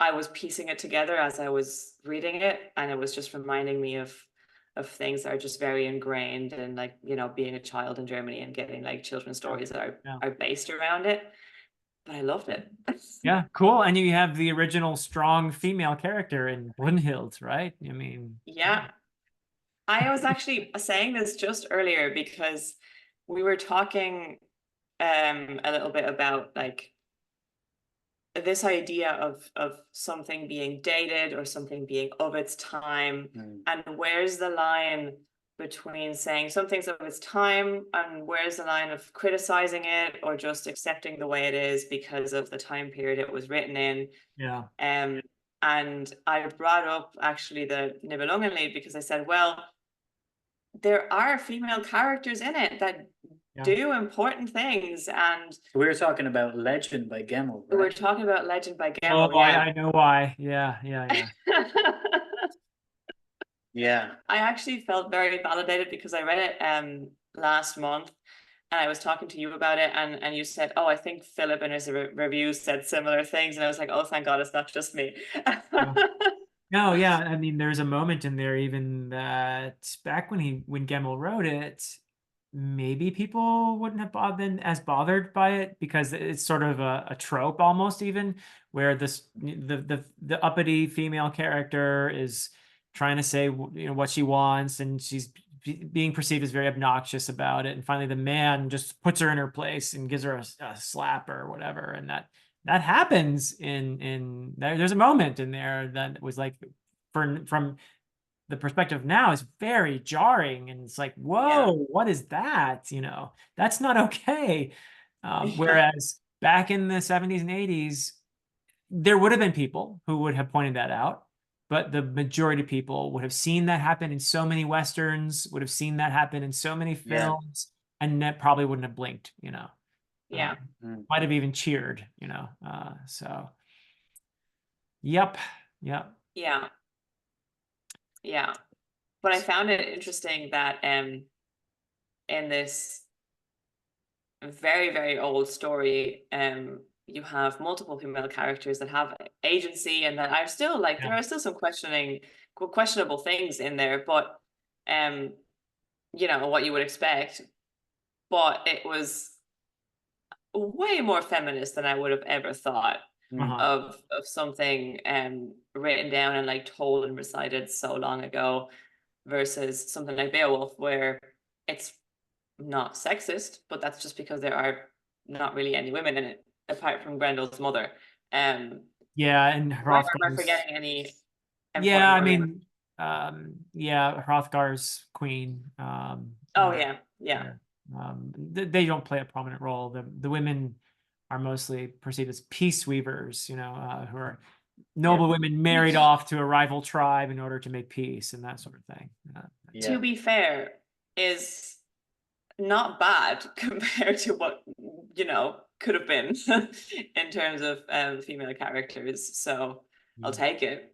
I was piecing it together as I was reading it, and it was just reminding me of things that are just very ingrained, and like, being a child in Germany and getting like children's stories that are based around it. But I loved it. Yeah, cool. And you have the original strong female character in Brunhild, right? I mean, yeah. I was actually saying this just earlier because we were talking a little bit about like this idea of something being dated or something being of its time, and where's the line between saying something's of its time, and where's the line of criticizing it or just accepting the way it is because of the time period it was written in. And I brought up actually the Nibelungenlied because I said, well, there are female characters in it that do important things. And we were talking about Legend by Gemmel, right? We're talking about Legend by Gemmel. I know why. Yeah. Yeah. I actually felt very validated because I read it last month, and I was talking to you about it, and you said, I think Philip in his review said similar things, and I was like, oh, thank God it's not just me. No, yeah, I mean, there's a moment in there even that back when Gemmell wrote it, maybe people wouldn't have been as bothered by it because it's sort of a trope almost even where the uppity female character is trying to say what she wants and she's being perceived as very obnoxious about it, and finally the man just puts her in her place and gives her a slap or whatever, and that happens in there's a moment in there that was like from the perspective now is very jarring, and it's like, whoa, what is that? That's not okay. Whereas back in the 70s and 80s, there would have been people who would have pointed that out, but the majority of people would have seen that happen in so many Westerns, would have seen that happen in so many Yeah. films, and that probably wouldn't have blinked, Yeah. might have even cheered, so yep. Yeah. But I found it interesting that in this very, very old story, you have multiple female characters that have agency and that are still like there are still some questionable things in there, but what you would expect. But it was way more feminist than I would have ever thought of something written down and like told and recited so long ago versus something like Beowulf, where it's not sexist, but that's just because there are not really any women in it apart from Grendel's mother. And Why am I forgetting any? Yeah, I mean, Hrothgar's queen. They don't play a prominent role. The women are mostly perceived as peace weavers, who are noble women married off to a rival tribe in order to make peace and that sort of thing. To be fair, is not bad compared to what could have been in terms of female characters. So I'll take it.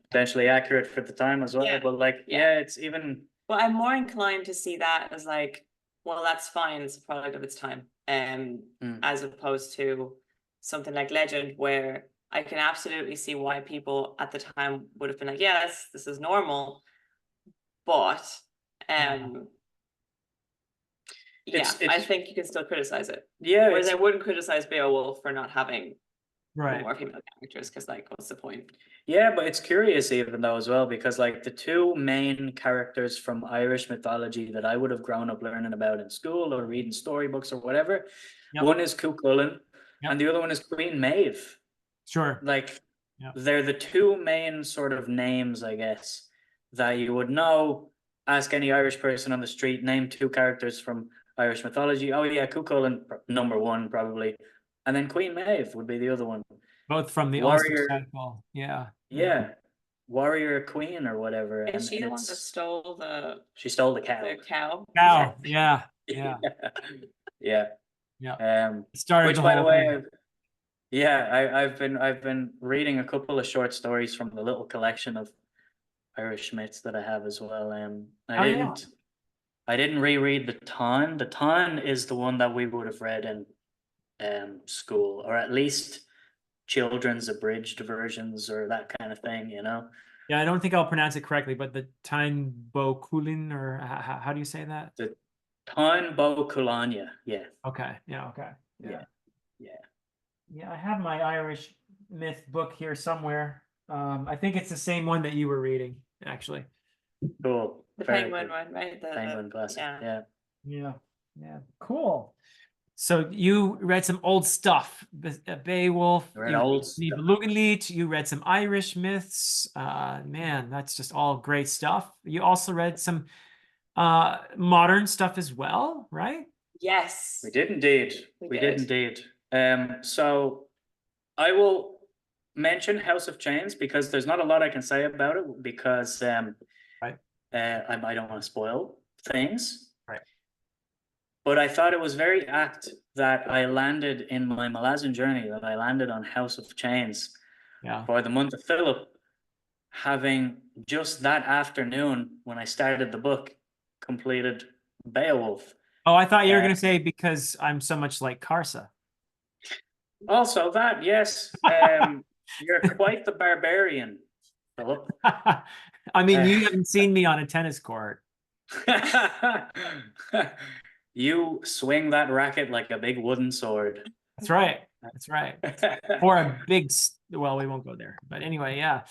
Potentially accurate for the time as well, but like it's even. Well, I'm more inclined to see that as like, well, that's fine. It's a product of its time, as opposed to something like Legend, where I can absolutely see why people at the time would have been like, yes, this is normal, but I think you can still criticize it. Yeah. Whereas I wouldn't criticize Beowulf for not having more female characters, because like, what's the point? Yeah, but it's curious even though as well, because like the two main characters from Irish mythology that I would have grown up learning about in school or reading storybooks or whatever, one is Cuchulainn and the other one is Queen Maeve. Sure. Like they're the two main sort of names, I guess, that you would know. Ask any Irish person on the street, name two characters from Irish mythology. Oh yeah, Cuchulainn, number one probably. And then Queen Maeve would be the other one. Both from the warrior cycle. Yeah. Warrior queen or whatever. Is she the one that stole the? She stole the cow. The cow. Cow. Yeah. Started which, the by the whole way, thing. I've been reading a couple of short stories from the little collection of Irish myths that I have as well. I didn't reread the Táin. The Táin is the one that we would have read in school, or at least children's abridged versions or that kind of thing, Yeah, I don't think I'll pronounce it correctly, but the Táin Bo Cúailnge, or how do you say that? The Táin Bo Cúailnge, yeah. Okay, yeah. I have my Irish myth book here somewhere. I think it's the same one that you were reading, actually. Cool. The Penguin one, right? The Penguin classic. Yeah. Cool. So you read some old stuff, Beowulf, Lugenlied, you read some Irish myths. Man, that's just all great stuff. You also read some modern stuff as well, right? Yes. We did indeed. We did indeed. So I will mention House of Chains because there's not a lot I can say about it because I don't want to spoil things. But I thought it was very apt that I landed in my Malazan journey, that I landed on House of Chains for the month of Philip, having just that afternoon when I started the book, completed Beowulf. Oh, I thought you were going to say because I'm so much like Karsa. Also that, yes. You're quite the barbarian, Philip. I mean, you haven't seen me on a tennis court. You swing that racket like a big wooden sword. That's right. That's right. Or a big, well, we won't go there. But anyway, yeah,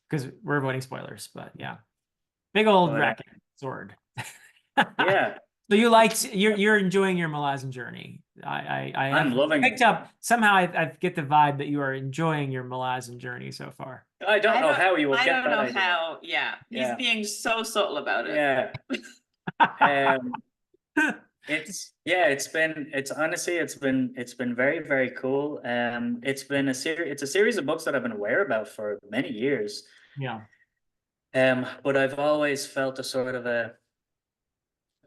because we're avoiding spoilers. But yeah, big old racket sword. Yeah. So you're enjoying your Malazan journey. I'm loving picked it. up somehow. I get the vibe that you are enjoying your Malazan journey so far. I don't know how you will I get don't that know idea. how. Yeah, he's Yeah. being so subtle about it. Yeah. It's been very, very cool. It's been a series of books that I've been aware about for many years. Yeah. But I've always felt a sort of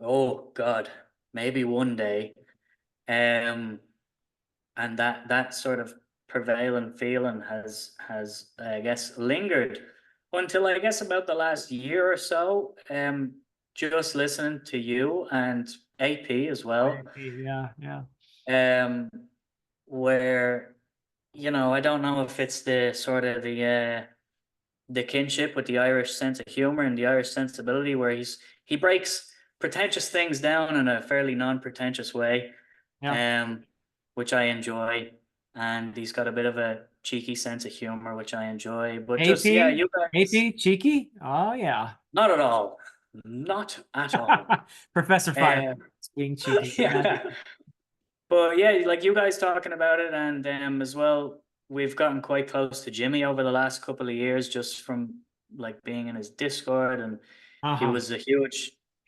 oh God, maybe one day. And that sort of prevailing feeling has I guess lingered until I guess about the last year or so. Just listening to you and AP as well. Yeah. Yeah. Where I don't know if it's the sort of the kinship with the Irish sense of humor and the Irish sensibility, where he breaks pretentious things down in a fairly non-pretentious way. Yeah. Which I enjoy, and he's got a bit of a cheeky sense of humor, which I enjoy. But AP, just you guys, AP cheeky. Oh yeah. not at all, not at all. Professor Fire being cheeky. Yeah. But yeah, like you guys talking about it, and as well, we've gotten quite close to Jimmy over the last couple of years, just from like being in his Discord, and he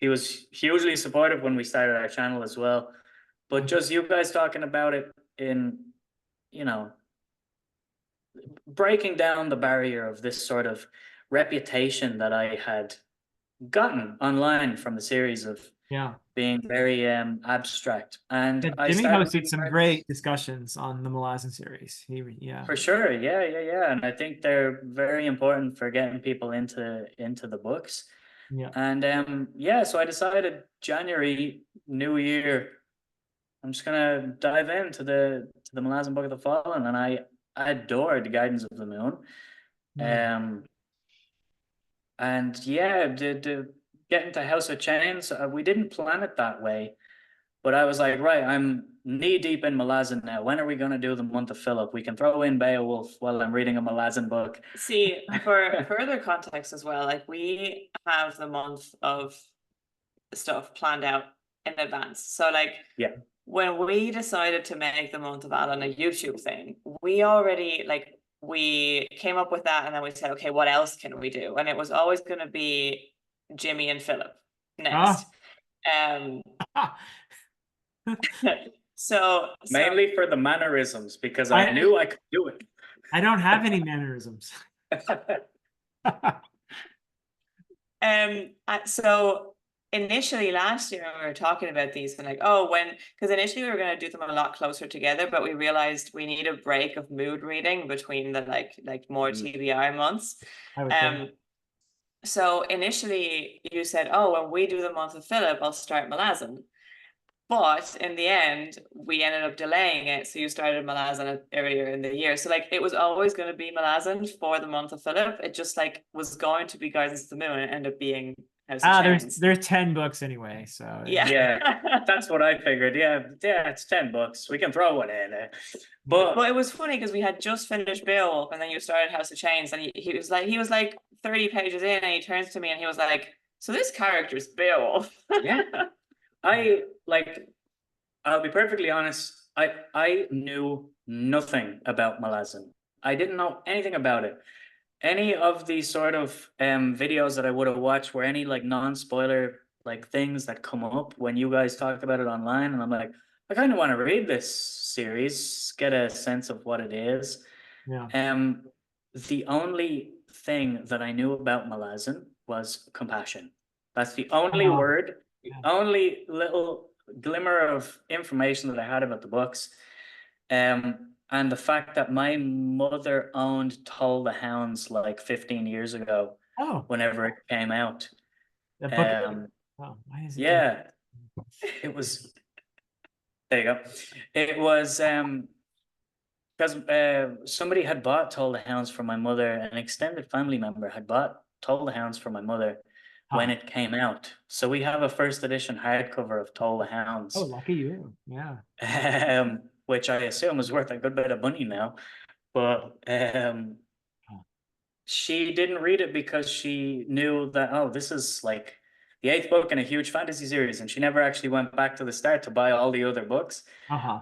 was hugely supportive when we started our channel as well. But just you guys talking about it in, breaking down the barrier of this sort of reputation that I had gotten online from the series of being very abstract. And Jimmy hosted some great discussions on the Malazan series. For sure. Yeah. And I think they're very important for getting people into the books. Yeah. And so I decided January, New Year, I'm just gonna dive into the Malazan Book of the Fallen, and I adored the Gardens of the Moon. And yeah, the getting to House of Chains, we didn't plan it that way, but I was like, right, I'm knee deep in Malazan now. When are we gonna do the month of Philip? We can throw in Beowulf while I'm reading a Malazan book. See, for further context as well, like we have the month of stuff planned out in advance. So like when we decided to make the month of Alan a YouTube thing, we already we came up with that, and then we said, okay, what else can we do? And it was always going to be Jimmy and Philip next. So mainly for the mannerisms, because I knew I could do it. I don't have any mannerisms. So initially last year we were talking about these and because initially we were going to do them a lot closer together, but we realized we need a break of mood reading between the like more TBR months. So initially you said, oh, when we do the month of Philip, I'll start Malazan. But in the end, we ended up delaying it. So you started Malazan earlier in the year. So it was always going to be Malazan for the month of Philip. It just was going to be Gardens of the Moon and ended up being there's 10 books anyway, so yeah. That's what I figured. Yeah, it's 10 books. We can throw one in. But it was funny because we had just finished Beowulf, and then you started House of Chains, and he was like 30 pages in, and he turns to me and he was like, so this character's Beowulf. Yeah. I'll be perfectly honest, I knew nothing about Malazan. I didn't know anything about it. Any of these sort of videos that I would have watched were any non-spoiler things that come up when you guys talk about it online, and I'm like, I kind of want to read this series, get a sense of what it is. The only thing that I knew about Malazan was compassion. That's the only word, the only little glimmer of information that I had about the books. And the fact that my mother owned Toll the Hounds 15 years ago, whenever it came out. Yeah, it was, there you go. It was, because somebody had bought Toll the Hounds for my mother. An extended family member had bought Toll the Hounds for my mother when Huh. it came out. So we have a first edition hardcover of Toll the Oh, Hounds, lucky you. Yeah. which I assume is worth a good bit of money now. But Huh. she didn't read it because she knew that, oh, this is like the eighth book in a huge fantasy series, and she never actually went back to the start to buy all the other books. Uh-huh.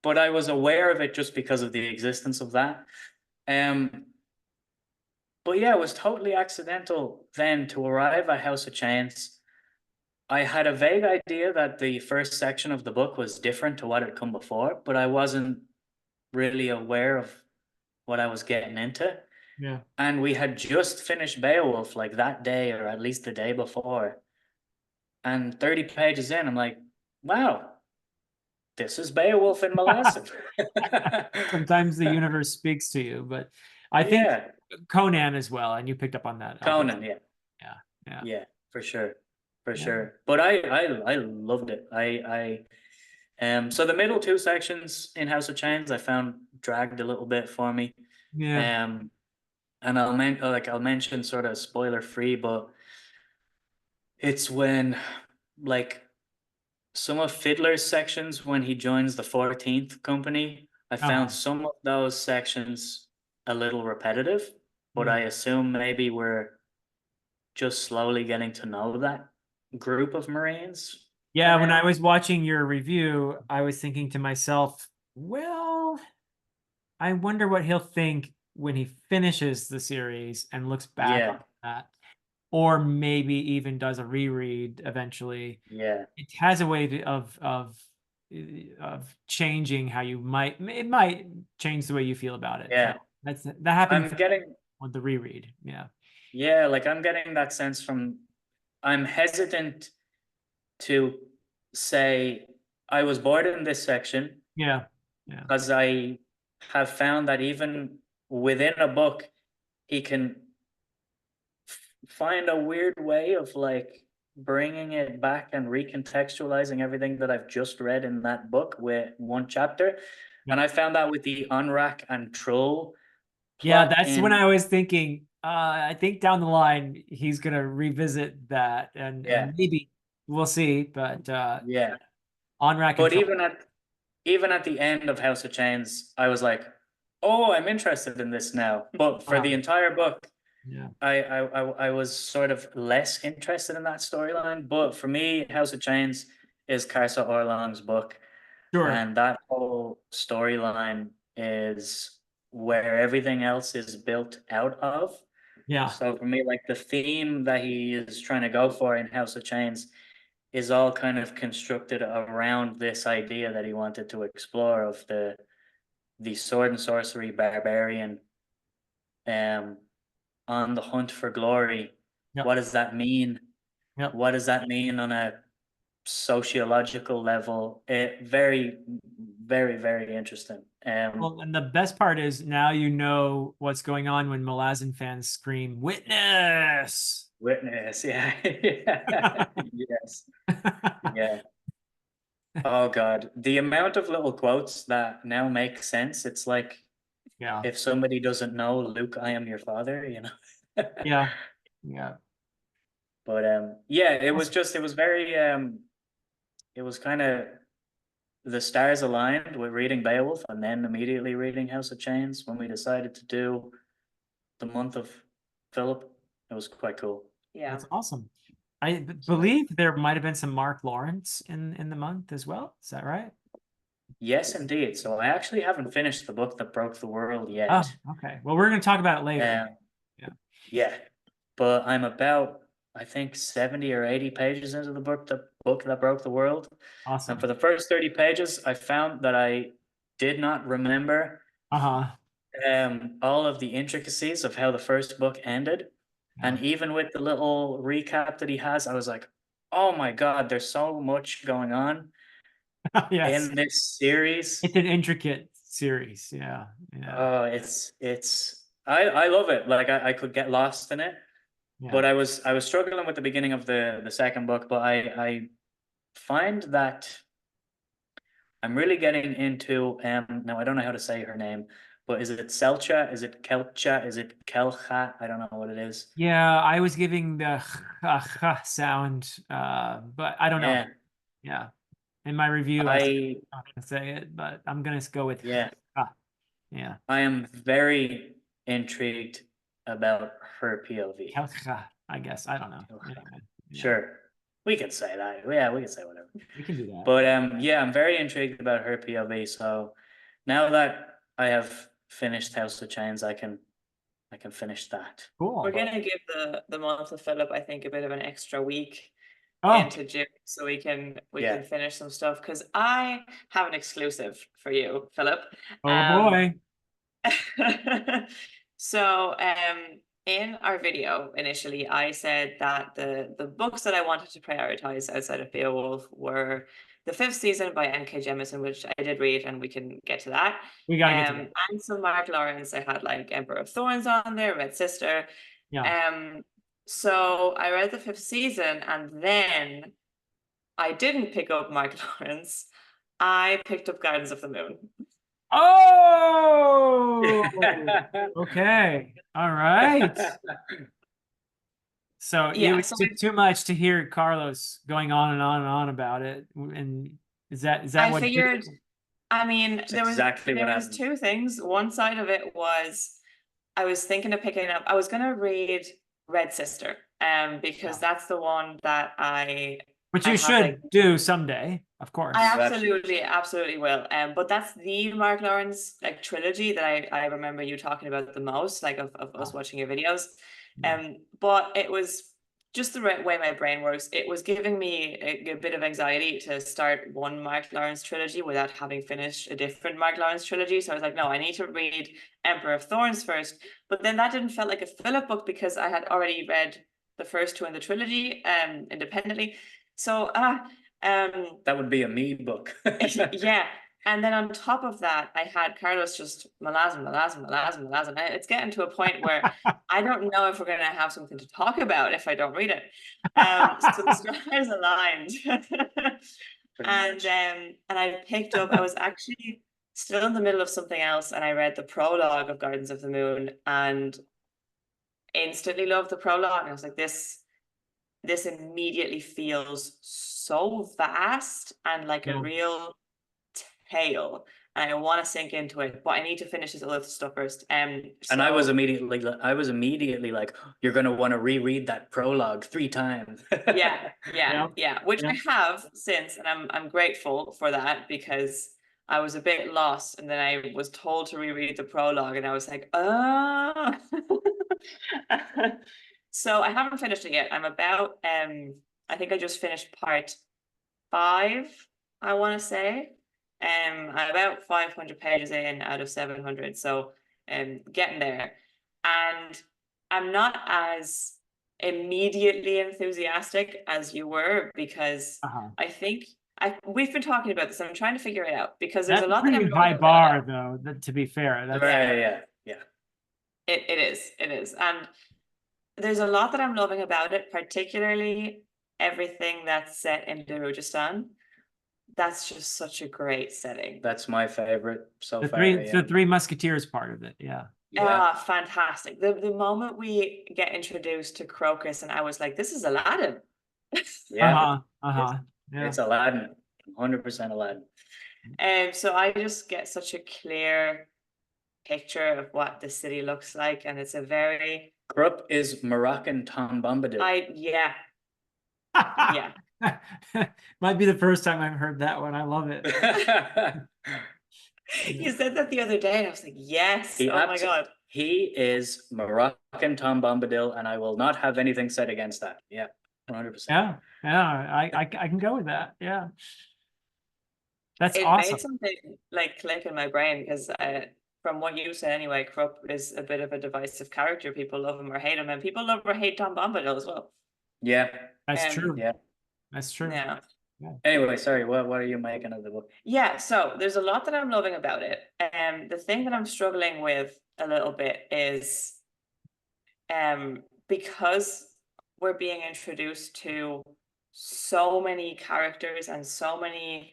But I was aware of it just because of the existence of that. But yeah, it was totally accidental then to arrive at House of Chains. I had a vague idea that the first section of the book was different to what had come before, but I wasn't really aware of what I was getting into. Yeah. And we had just finished Beowulf like that day, or at least the day before. And 30 pages in, I'm like, wow, this is Beowulf in Malazan. Sometimes the universe speaks to you, but I think Yeah, Conan as well, and you picked up on that, obviously. Conan, yeah. Yeah. Yeah, for sure. For Yeah. sure. But I loved it. So the middle two sections in House of Chains I found dragged a little bit for me. Yeah. And I'll mention sort of spoiler free, but it's when like some of Fiddler's sections when he joins the 14th company, I found Uh-huh. some of those sections a little repetitive, but Yeah. I assume maybe we're just slowly getting to know that group of Marines for Yeah, when I now. was watching your review, I was thinking to myself, well, I wonder what he'll think when he finishes the series and looks back Yeah, on that, or maybe even does a reread eventually. yeah. It has a way of changing how you might, it might change the way you feel about it. Yeah. That happened I'm getting, with the reread. Yeah. yeah, like I'm getting that sense from, I'm hesitant to say I was bored in this section Yeah. Yeah. because I have found that even within a book, he can find a weird way of like bringing it back and recontextualizing everything that I've just read in that book with one chapter. Yeah. And I found that with the Unrack and Troll Yeah, plot that's when in, I was thinking, I think down the line he's gonna revisit that and yeah, maybe we'll see, but yeah. on rack and But Troll. even at the end of House of Chains, I was like, oh, I'm interested in this now. But for the entire book, Yeah. I was sort of less interested in that storyline. But for me, House of Chains is Karsa Orlong's book. Sure. And that whole storyline is where everything else is built out of. Yeah. So for me, like the theme that he is trying to go for in House of Chains is all kind of constructed around this idea that he wanted to explore of the sword and sorcery barbarian um on the hunt for glory. Yep. What does that mean? Yep. What does that mean on a sociological level? Very, very, very interesting. Well, and the best part is now you know what's going on when Malazan fans scream "Witness!" Witness, yeah. Yeah. Yes. Yeah. Oh God. The amount of little quotes that now make sense. It's like Yeah. if somebody doesn't know Luke, I am your father, you know. Yeah. Yeah. But yeah, it was Awesome. just it was very it was kind of the stars aligned with reading Beowulf and then immediately reading House of Chains when we decided to do the month of Philip. It was quite cool. Yeah. That's awesome. I believe there might have been some Mark Lawrence in the month as well. Is that right? Yes, indeed. So I actually haven't finished the book that broke the world Oh, yet. okay. Well, we're going to talk about it later. Yeah. Yeah, but I'm about I think 70 or 80 pages into the book that broke the world. Awesome. And for the first 30 pages, I found that I did not remember Uh-huh. all of the intricacies of how the first book ended. And even with the little recap that he has, I was like, oh my God, there's so much going on Yes. in this series. It's an intricate series. Yeah. Yeah. Oh, I love it. Like I could get lost in it. Yeah. But I was struggling with the beginning of the second book, but I find that I'm really getting into now I don't know how to say her name, but is it Selcha? Is it Kelcha? Is it Kelcha? I don't know what it is. Yeah, I was giving the sound, but I don't know. Yeah, Yeah. In my review, I'm I not gonna say it, but I'm gonna go with yeah, yeah. I am very intrigued about her POV. I guess. I don't know. Kelcha. Anyway, yeah, Sure, we can say that. Yeah, we can say whatever. we can do that. But yeah, I'm very intrigued about her POV. So now that I have finished House of Chains, I can finish that. Cool. We're gonna give the month of Philip, I think, a bit of an extra week Oh, into June so we can Yeah. finish some stuff because I have an exclusive for you, Philip. oh boy. So in our video initially I said that the books that I wanted to prioritize outside of Beowulf were the 5th season by N.K. Jemisin, which I did read, and we can get to that. We gotta get to that. And some Mark Lawrence. I had like Emperor of Thorns on there, Red Sister. Yeah. So I read the 5th season, and then I didn't pick up Mark Lawrence. I picked up Gardens of the Moon. Oh, okay. All right. So Yeah, it so took too much to hear Carlos going on and on and on about it. And is that I what figured, I mean, That's there was exactly what happened. two things. One side of it was I was thinking of picking up, I was gonna read Red Sister, because that's the one that which I you have, should like, do someday, of course. I absolutely will. But that's the Mark Lawrence like trilogy that I remember you talking about the most, like of us watching your videos. Yeah. But it was just the right way my brain works. It was giving me a bit of anxiety to start one Mark Lawrence trilogy without having finished a different Mark Lawrence trilogy. So I was like, no, I need to read Emperor of Thorns first. But then that didn't feel like a Philip book because I had already read the first two in the trilogy independently. So That would be a me book. yeah. And then on top of that, I had Carlos just Malazan. It's getting to a point where I don't know if we're going to have something to talk about if I don't read it. So the stars aligned. And I picked up, I was actually still in the middle of something else, and I read the prologue of Gardens of the Moon and instantly loved the prologue. And I was like, this immediately feels so vast and like a real tale, and I want to sink into it, but I need to finish this other stuff first. And I was immediately like, you're gonna want to reread that prologue 3 times. yeah, which I have since, and I'm grateful for that because I was a bit lost, and then I was told to reread the prologue, and I was like, oh. So I haven't finished it yet. I'm about I think I just finished part 5, I want to say. I'm about 500 pages in out of 700, so getting there. And I'm not as immediately enthusiastic as you were because I think we've been talking about this. I'm trying to figure it out because there's That's a lot pretty that I'm high bar, though. To be fair, that's Yeah. It is, and there's a lot that I'm loving about it, particularly everything that's set in Darujhistan. That's just such a great setting. That's my favorite so far. The Three Musketeers part of it. Yeah. Fantastic. The moment we get introduced to Crocus, and I was like, this is Aladdin. Yeah. Yeah. It's Aladdin. 100% Aladdin. So I just get such a clear picture of what the city looks like, and it's a very Krupp is Moroccan Tom Bombadil. Yeah. Might be the first time I've heard that one. I love it. You said that the other day, and I was like, yes. Oh my God. He is Moroccan Tom Bombadil, and I will not have anything said against that. Yeah, 100%. Yeah, I can go with that. Yeah. That's awesome. It made something like click in my brain because from what you said anyway, Krupp is a bit of a divisive character. People love him or hate him, and people love or hate Tom Bombadil as well. Yeah. That's true. Yeah. That's true. Yeah. Anyway, sorry, what are you making of the book? Yeah, so there's a lot that I'm loving about it. The thing that I'm struggling with a little bit is because we're being introduced to so many characters and so many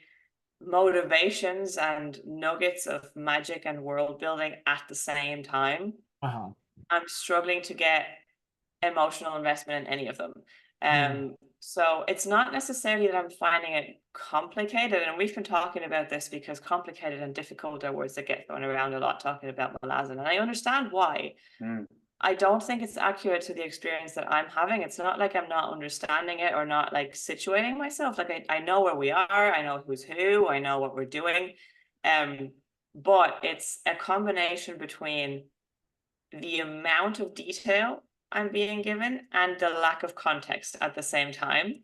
motivations and nuggets of magic and world building at the same time. Uh-huh. I'm struggling to get emotional investment in any of them. Mm. So it's not necessarily that I'm finding it complicated, and we've been talking about this because complicated and difficult are words that get thrown around a lot talking about Malazan, and I understand why. I don't think it's accurate to the experience that I'm having. It's not like I'm not understanding it or not like situating myself. Like I know where we are, I know who's who, I know what we're doing. But it's a combination between the amount of detail I'm being given and the lack of context at the same time,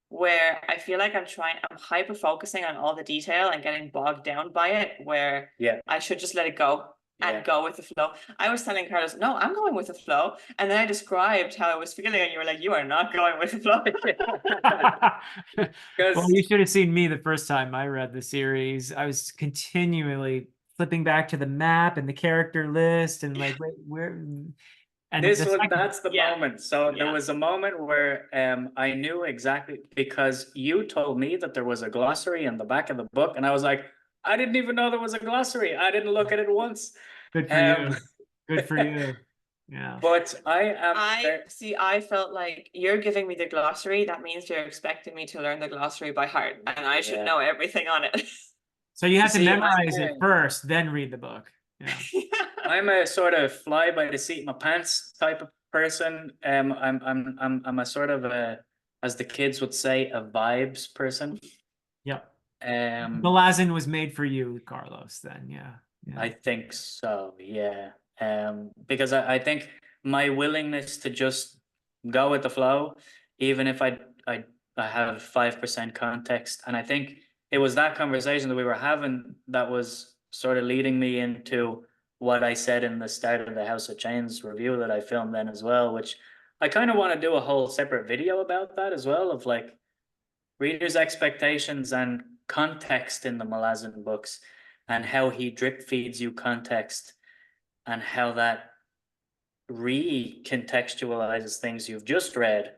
where I feel like I'm hyper focusing on all the detail and getting bogged down by it, where I should just let it go and go with the flow. I was telling Carlos, no, I'm going with the flow. And then I described how I was feeling, and you were like, you are not going with the flow. Well, you should have seen me the first time I read the series. I was continually flipping back to the map and the character list and like, wait, where? And that's the moment. So there Yeah. was a moment where I knew exactly, because you told me that there was a glossary in the back of the book, and I was like, I didn't even know there was a glossary. I didn't look at it once. Good for you. Good for you. Yeah. But I felt like you're giving me the glossary. That means you're expecting me to learn the glossary by heart, and I should know everything on it. So you have to memorize it first, then read the book. Yeah. I'm a sort of fly by the seat of my pants type of person. I'm a sort of a, as the kids would say, a vibes person. Yep. Malazan was made for you, Carlos, then. Yeah. I think so, yeah. Because I think my willingness to just go with the flow, even if I have 5% context, and I think it was that conversation that we were having that was sort of leading me into what I said in the start of the House of Chains review that I filmed then as well, which I kind of want to do a whole separate video about that as well, of like readers' expectations and context in the Malazan books, and how he drip feeds you context, and how that recontextualizes things you've just read.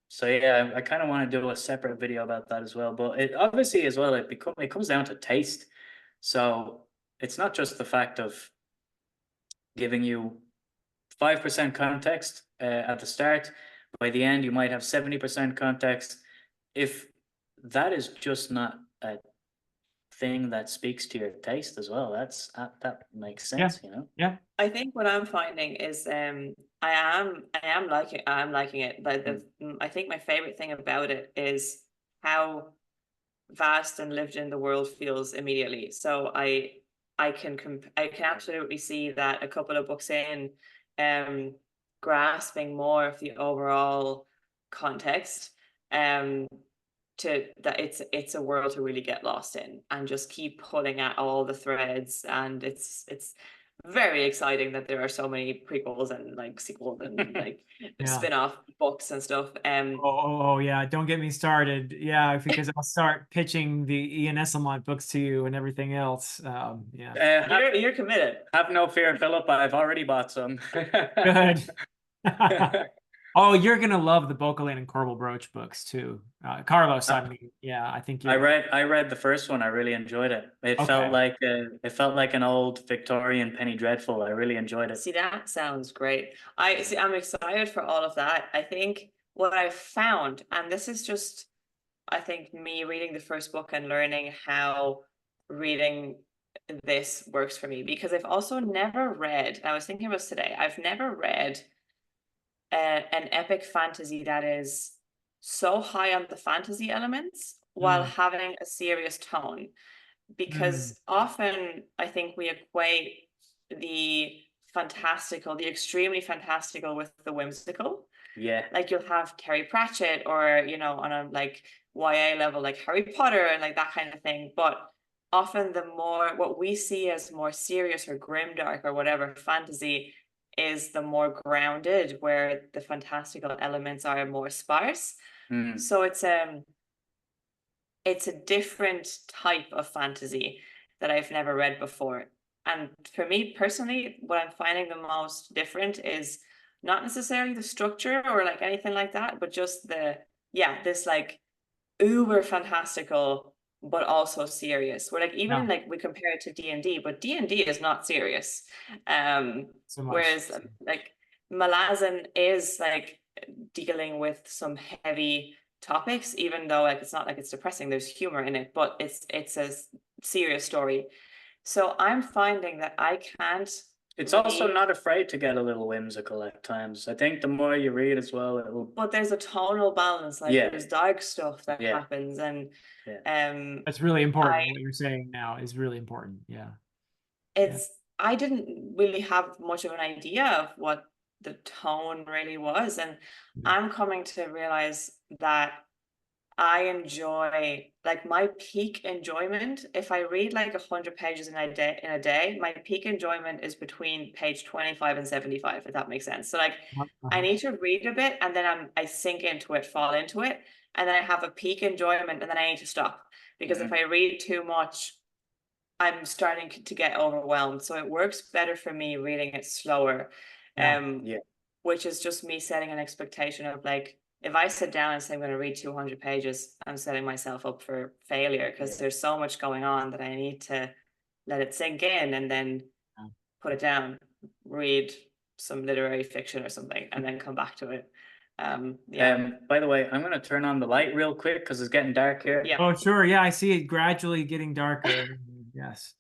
So yeah, I kind of want to do a separate video about that as well. But it obviously as well, it comes down to taste. So it's not just the fact of giving you 5% context at the start. By the end, you might have 70% context. If that is just not a thing that speaks to your taste as well, that makes sense, you know. Yeah. I think what I'm finding is I am liking it, but I think my favorite thing about it is how vast and lived in the world feels immediately. So I can absolutely see that a couple of books in, grasping more of the overall context, to that it's a world to really get lost in and just keep pulling at all the threads, and it's very exciting that there are so many prequels and like sequels and like spin-off books and stuff. Oh yeah, don't get me started. Yeah, because I'll start pitching the Ian Esselmont books to you and everything else. You're committed. Have no fear, Philip. I've already bought some. Good. Oh, you're gonna love the Bocalan and Corbel Broach books too, Carlos. I mean, yeah, I think I read the first one. I really enjoyed it. It felt like an old Victorian Penny Dreadful. I really enjoyed it. See, that sounds great. I'm excited for all of that. I think what I found, and this is just, I think, me reading the first book and learning how reading this works for me, because I've also never read, I was thinking about this today, I've never read an epic fantasy that is so high on the fantasy elements while having a serious tone, because often I think we equate the fantastical, the extremely fantastical, with the whimsical. Yeah, like you'll have Terry Pratchett, or you know, on a like YA level like Harry Potter and like that kind of thing, but often the more what we see as more serious or grimdark or whatever fantasy is the more grounded, where the fantastical elements are more sparse. So it's a different type of fantasy that I've never read before. And for me personally, what I'm finding the most different is not necessarily the structure or like anything like that, but just this like uber fantastical but also serious. We're like, even Yeah. like we compare it to D&D, but D&D is not serious. So much. Whereas like Malazan is like dealing with some heavy topics, even though like it's not like it's depressing, there's humor in it, but it's a serious story. So I'm finding that I can't It's also read, not afraid to get a little whimsical at times. I think the more you read as well, it will. but there's a tonal balance, like Yeah. there's dark stuff that Yeah. happens, and Yeah. That's really important. I What you're saying now is really important. Yeah. it's I didn't really have much of an idea of what the tone really was, and Yeah. I'm coming to realize that I enjoy, like, my peak enjoyment. If I read like 100 pages in a day, my peak enjoyment is between page 25 and 75, if that makes sense. So like I need to read a bit, and then I sink into it, fall into it, and then I have a peak enjoyment, and then I need to stop, because if I read too much, I'm starting to get overwhelmed. So it works better for me reading it slower. Yeah. Yeah. Which is just me setting an expectation of, like, if I sit down and say I'm going to read 200 pages, I'm setting myself up for failure, because there's so much going on that I need to let it sink in and then Yeah. put it down, read some literary fiction or something, and then come back to it. Yeah. By the way, I'm gonna turn on the light real quick because it's getting dark here. Yeah. Oh, sure. Yeah, I see it gradually getting darker. Yes.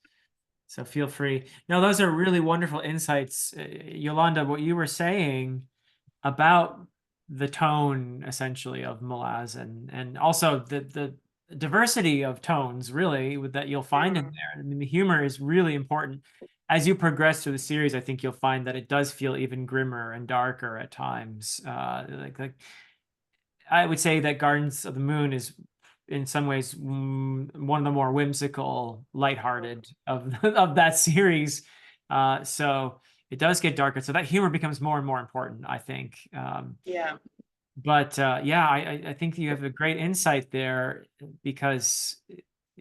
So feel free. No, those are really wonderful insights. Yolanda, what you were saying about the tone essentially of Malazan, and also the diversity of tones really that you'll find in there. I mean, the humor is really important. As you progress through the series, I think you'll find that it does feel even grimmer and darker at times. Like I would say that Gardens of the Moon is in some ways one of the more whimsical, lighthearted of of that series. So it does get darker. So that humor becomes more and more important, I think. Yeah. But yeah, I think you have a great insight there, because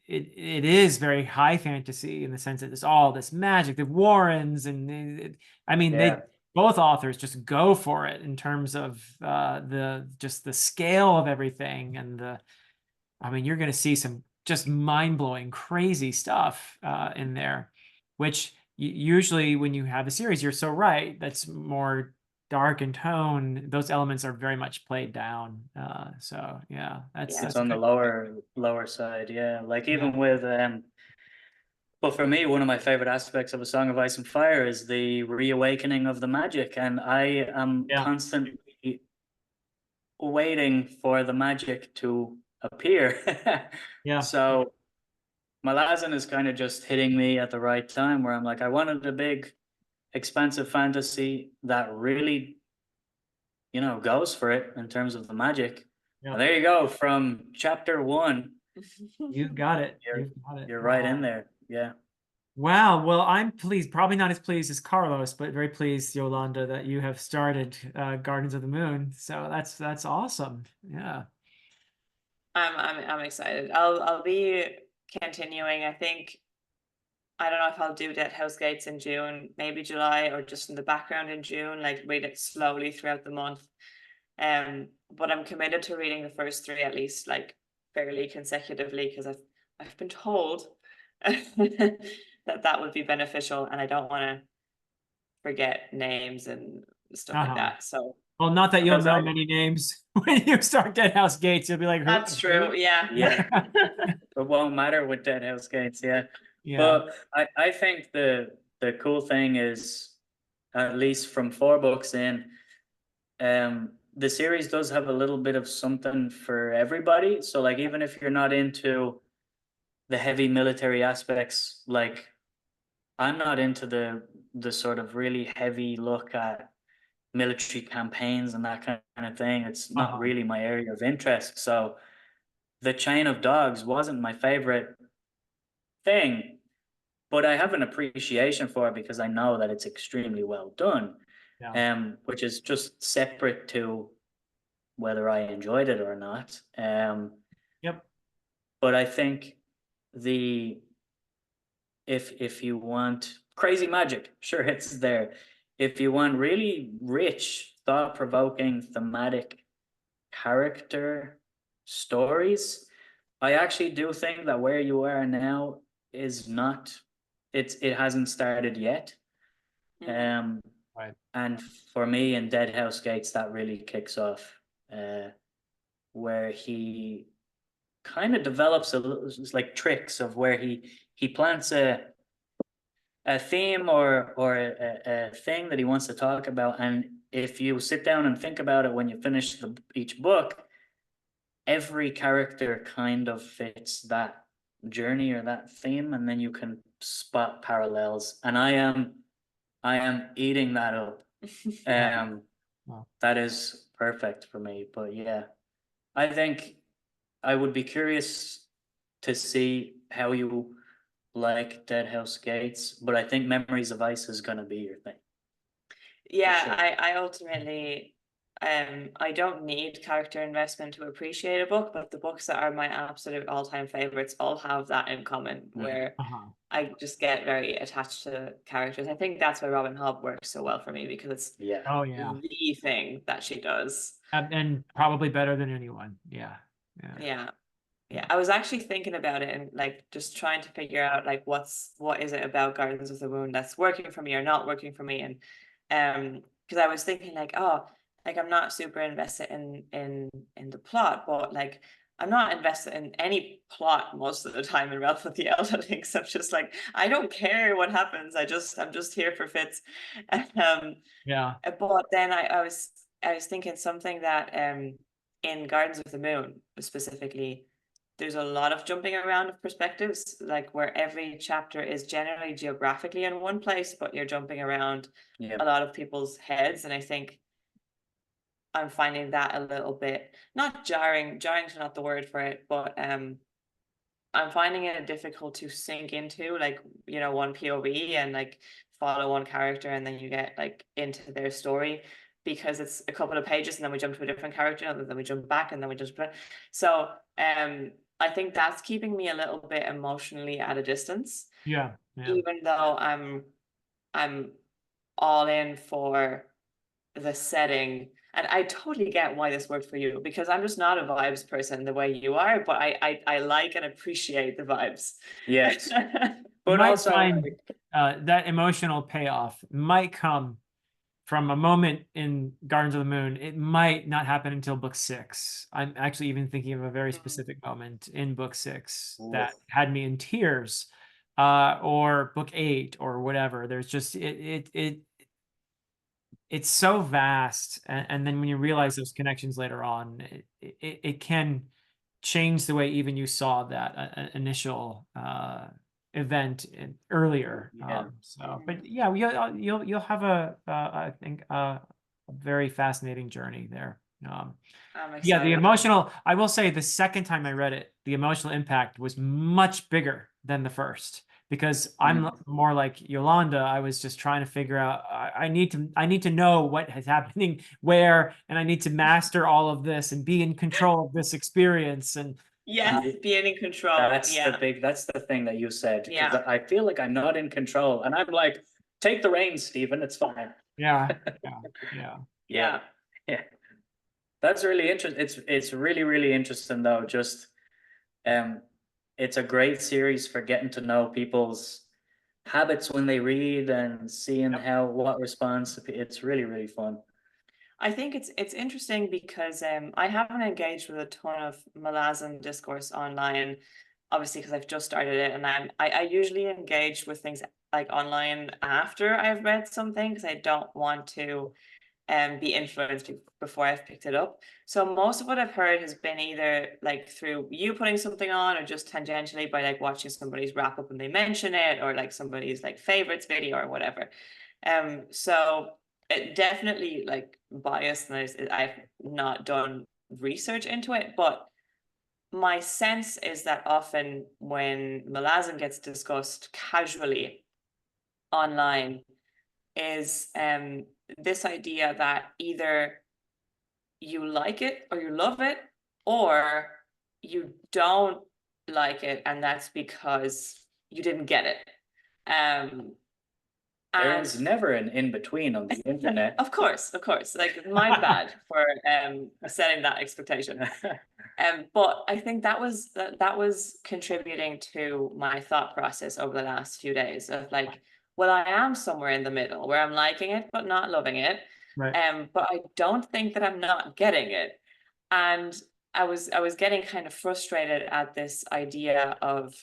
it is very high fantasy in the sense that there's all this magic, the Warrens, and I mean they Yeah. both authors just go for it in terms of the just the scale of everything, and I mean you're going to see some just mind-blowing crazy stuff in there, which usually when you have a series, you're so right, that's more dark in tone, those elements are very much played down. So yeah, It's that's on the good. lower side, yeah. Like Yeah. even with but for me, one of my favorite aspects of A Song of Ice and Fire is the reawakening of the magic, and I am Yeah. constantly waiting for the magic to appear. Yeah. So Malazan is kind of just hitting me at the right time, where I'm like, I wanted a big, expansive fantasy that really, goes for it in terms of the magic. Yeah. And there you go, from chapter 1, You've got it. you're You've got it. you're right in Wow. there. Yeah. Wow. Well, I'm pleased, probably not as pleased as Carlos, but very pleased, Yolanda, that you have started Gardens of the Moon. So that's awesome. Yeah. I'm excited. I'll be continuing. I think, I don't know if I'll do Dead House Gates in June, maybe July, or just in the background in June, like read it slowly throughout the month. But I'm committed to reading the first three at least, like fairly consecutively, because I've been told that would be beneficial, and I don't want to forget names and stuff like Uh-huh. that. So Well, not that you'll Because know many names when you start Dead House Gates. You'll be like, that's true. Yeah. Yeah, it won't matter with Dead House Gates, yeah. Yeah. But I think the cool thing is, at least from 4 books in, the series does have a little bit of something for everybody. So like even if you're not into the heavy military aspects, like I'm not into the sort of really heavy look at military campaigns and that kind of thing. It's not Uh-huh. really my area of interest. So The Chain of Dogs wasn't my favorite thing, but I have an appreciation for it because I know that it's extremely well done. Yeah. Which is just separate to whether I enjoyed it or not. Yep. But I think the if you want crazy magic, sure, it's there. If you want really rich, thought-provoking, thematic character stories, I actually do think that where you are now is not, it hasn't started yet. Mhm. Right. And for me in Dead House Gates, that really kicks off, where he kind of develops it's like tricks of where he plants a theme or a thing that he wants to talk about, and if you sit down and think about it when you finish each book, every character kind of fits that journey or that theme, and then you can spot parallels. And I am eating that up. Wow. That is perfect for me. But yeah, I think I would be curious to see how you like Dead House Gates, but I think Memories of Ice is gonna be your thing. Yeah, sure. I ultimately I don't need character investment to appreciate a book, but the books that are my absolute all-time favorites all have that in common, where Uh-huh. I just get very attached to characters. I think that's why Robin Hobb works so well for me, because it's Yeah. Oh yeah. the thing that she does. And probably better than anyone. Yeah. Yeah. Yeah. Yeah, I was actually thinking about it and like just trying to figure out like what is it about Gardens of the Moon that's working for me or not working for me. And because I was thinking like, oh, like I'm not super invested in the plot, but like I'm not invested in any plot most of the time in Ralph of the Elder Links. I'm just like, I don't care what happens. I'm just here for Fitz. Yeah. But then I was thinking something that in Gardens of the Moon specifically, there's a lot of jumping around of perspectives, like where every chapter is generally geographically in one place, but you're jumping around Yeah. a lot of people's heads. And I think I'm finding that a little bit not jarring, jarring's not the word for it, but I'm finding it difficult to sink into, like, you know, one POV and like follow one character and then you get like into their story, because it's a couple of pages and then we jump to a different character and then we jump back and then we just so I think that's keeping me a little bit emotionally at a distance, Yeah. Yeah. even though I'm all in for the setting. And I totally get why this worked for you, because I'm just not a vibes person the way you are, but I like and appreciate the vibes. Yes. You But might also, find that emotional payoff might come from a moment in Gardens of the Moon. It might not happen until book 6. I'm actually even thinking of a very specific moment in book 6 that Oof. had me in tears, or book 8 or whatever. There's just it's so vast, and then when you realize those connections later on, it can change the way even you saw that initial event earlier. Yeah. So, but yeah, you'll have I think a very fascinating journey there. I'm Yeah, the excited. emotional, I will say the second time I read it, the emotional impact was much bigger than the first, because I'm more like Yolanda. I was just trying to figure out, I need to know what is happening where, and I need to master all of this and be in control of this experience. And Yes, being in control. That's Yeah. that's the thing that you said, because Yeah. I feel like I'm not in control, and I'm like, take the reins, Stephen. It's fine. yeah, yeah, yeah. Yeah. Yeah. That's really interesting. It's really, really interesting though. Just it's a great series for getting to know people's habits when they read and seeing Yep. how what response. It's really, really fun. I think it's interesting because I haven't engaged with a ton of Malazan discourse online, obviously because I've just started it, and I usually engage with things like online after I've read something, because I don't want to be influenced before I've picked it up. So most of what I've heard has been either like through you putting something on, or just tangentially by like watching somebody's wrap up and they mention it, or like somebody's like favorites video or whatever. So it definitely like biased, and I've not done research into it, but my sense is that often when Malazan gets discussed casually online is this idea that either you like it or you love it, or you don't like it and that's because you didn't get it. There And is never an in between on the internet. of course, like my bad for setting that expectation. But I think that was contributing to my thought process over the last few days of like, well, I am somewhere in the middle where I'm liking it but not loving it. Right. But I don't think that I'm not getting it. And I was getting kind of frustrated at this idea of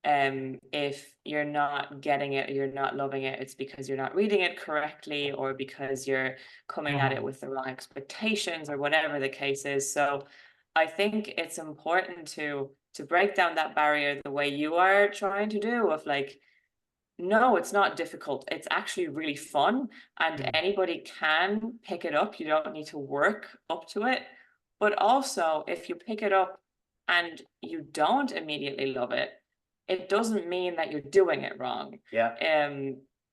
if you're not getting it or you're not loving it, it's because you're not reading it correctly or because you're coming at it with the wrong expectations or whatever the case is. So I think it's important to break down that barrier the way you are trying to do, of like, no, it's not difficult. It's actually really fun and Yeah. anybody can pick it up. You don't need to work up to it. But also, if you pick it up and you don't immediately love it, it doesn't mean that you're doing it wrong. Yeah.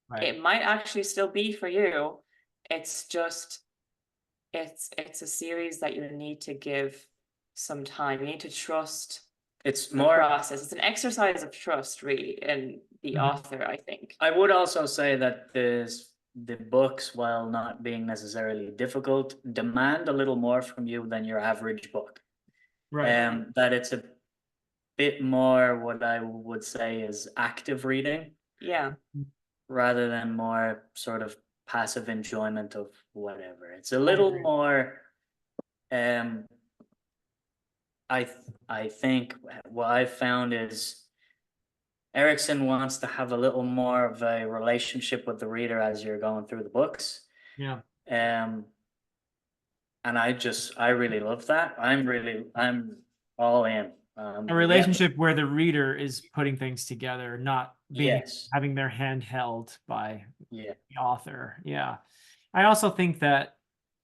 Right. It might actually still be for you. It's just it's a series that you need to give some time. You need to trust It's the more, process. It's an exercise of trust, really, in the Mhm. author, I think. I would also say that the books, while not being necessarily difficult, demand a little more from you than your average book. Right. That it's a bit more what I would say is active reading Yeah. rather than more sort of passive enjoyment of whatever. It's a little agree. more I think what I've found is Erickson wants to have a little more of a relationship with the reader as you're going through the books. Yeah. And I really love that. I'm all in. A Yeah. relationship where the reader is putting things together, not being Yes. having their hand held by Yeah. the author. Yeah. I also think that,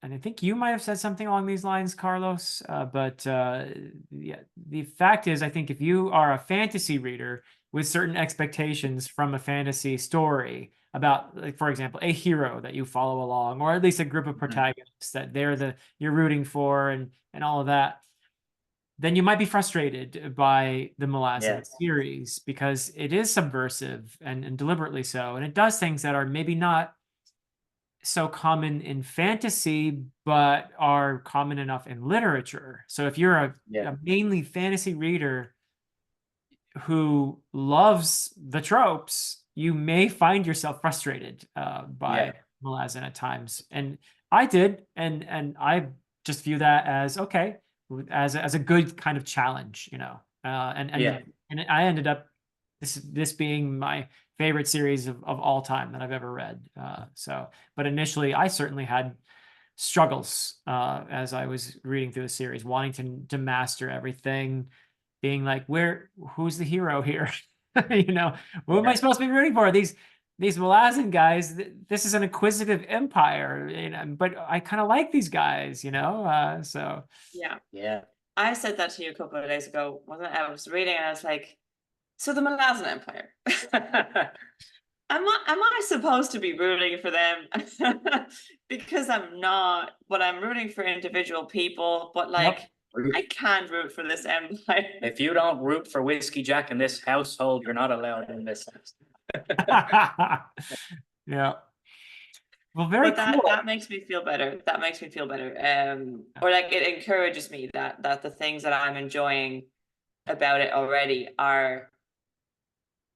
and I think you might have said something along these lines, Carlos, but yeah, the fact is, I think if you are a fantasy reader with certain expectations from a fantasy story about, like, for example, a hero that you follow along, or at least a group of protagonists that you're rooting for and all of that, then you might be frustrated by the Malazan series because it is subversive and deliberately so. And it does things that are maybe not so common in fantasy, but are common enough in literature. So if you're a mainly fantasy reader who loves the tropes, you may find yourself frustrated by Malazan at times. And I did, and I just view that as okay, as a good kind of challenge, you know. And I ended up this being my favorite series of all time that I've ever read. But initially I certainly had struggles as I was reading through the series, wanting to master everything, being like, who's the hero here? You know, who am I supposed to be rooting for? These Malazan guys, this is an inquisitive empire, you know, but I kind of like these guys, you know. So yeah, I said that to you a couple of days ago, wasn't it? I was reading and I was like, so the Malazan Empire. Am I supposed to be rooting for them? Because I'm not, but I'm rooting for individual people, but like I can't root for this empire. If you don't root for Whiskey Jack in this household, you're not allowed in this house. Yeah. Well, very But cool. that makes me feel better. That makes me feel better. Or like it encourages me that the things that I'm enjoying about it already are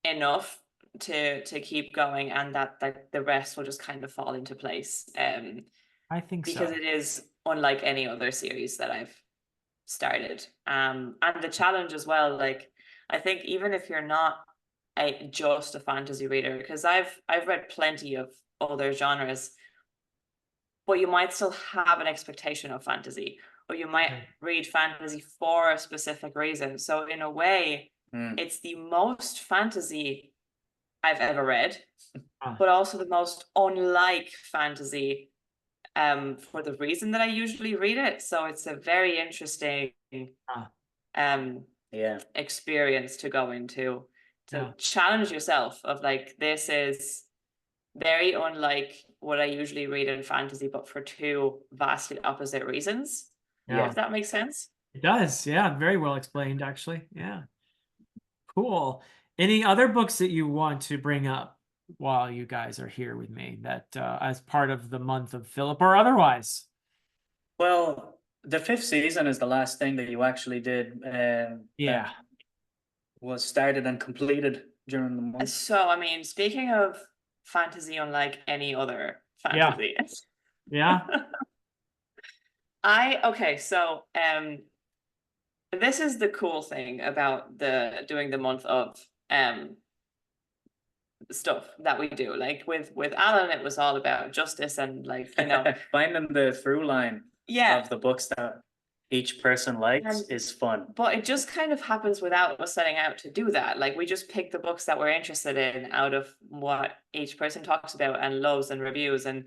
enough to keep going, and that the rest will just kind of fall into place. I think because so. it is unlike any other series that I've started. And the challenge as well, like I think even if you're not just a fantasy reader, because I've read plenty of other genres, but you might still have an expectation of fantasy, or you might read fantasy for a specific reason. So in a way, it's the most fantasy I've ever read, but also the most unlike fantasy for the reason that I usually read it. So it's a very interesting experience to go into, to challenge yourself of like, this is very unlike what I usually read in fantasy, but for two vastly opposite reasons. If that makes sense. It does. Yeah, very well explained, actually. Yeah. Cool. Any other books that you want to bring up while you guys are here with me that as part of the month of Philip or otherwise? Well, the 5th season is the last thing that you actually did. Yeah. That was started and completed during the month. So, I mean, speaking of fantasy unlike any other Yeah. fantasy. Yeah. Okay, so this is the cool thing about doing the month of stuff that we do. Like with Alan, it was all about justice and, like, you know, Finding the through line yeah. of the books that each person likes And- is fun. But it just kind of happens without us setting out to do that. Like, we just pick the books that we're interested in out of what each person talks about and loves and reviews. And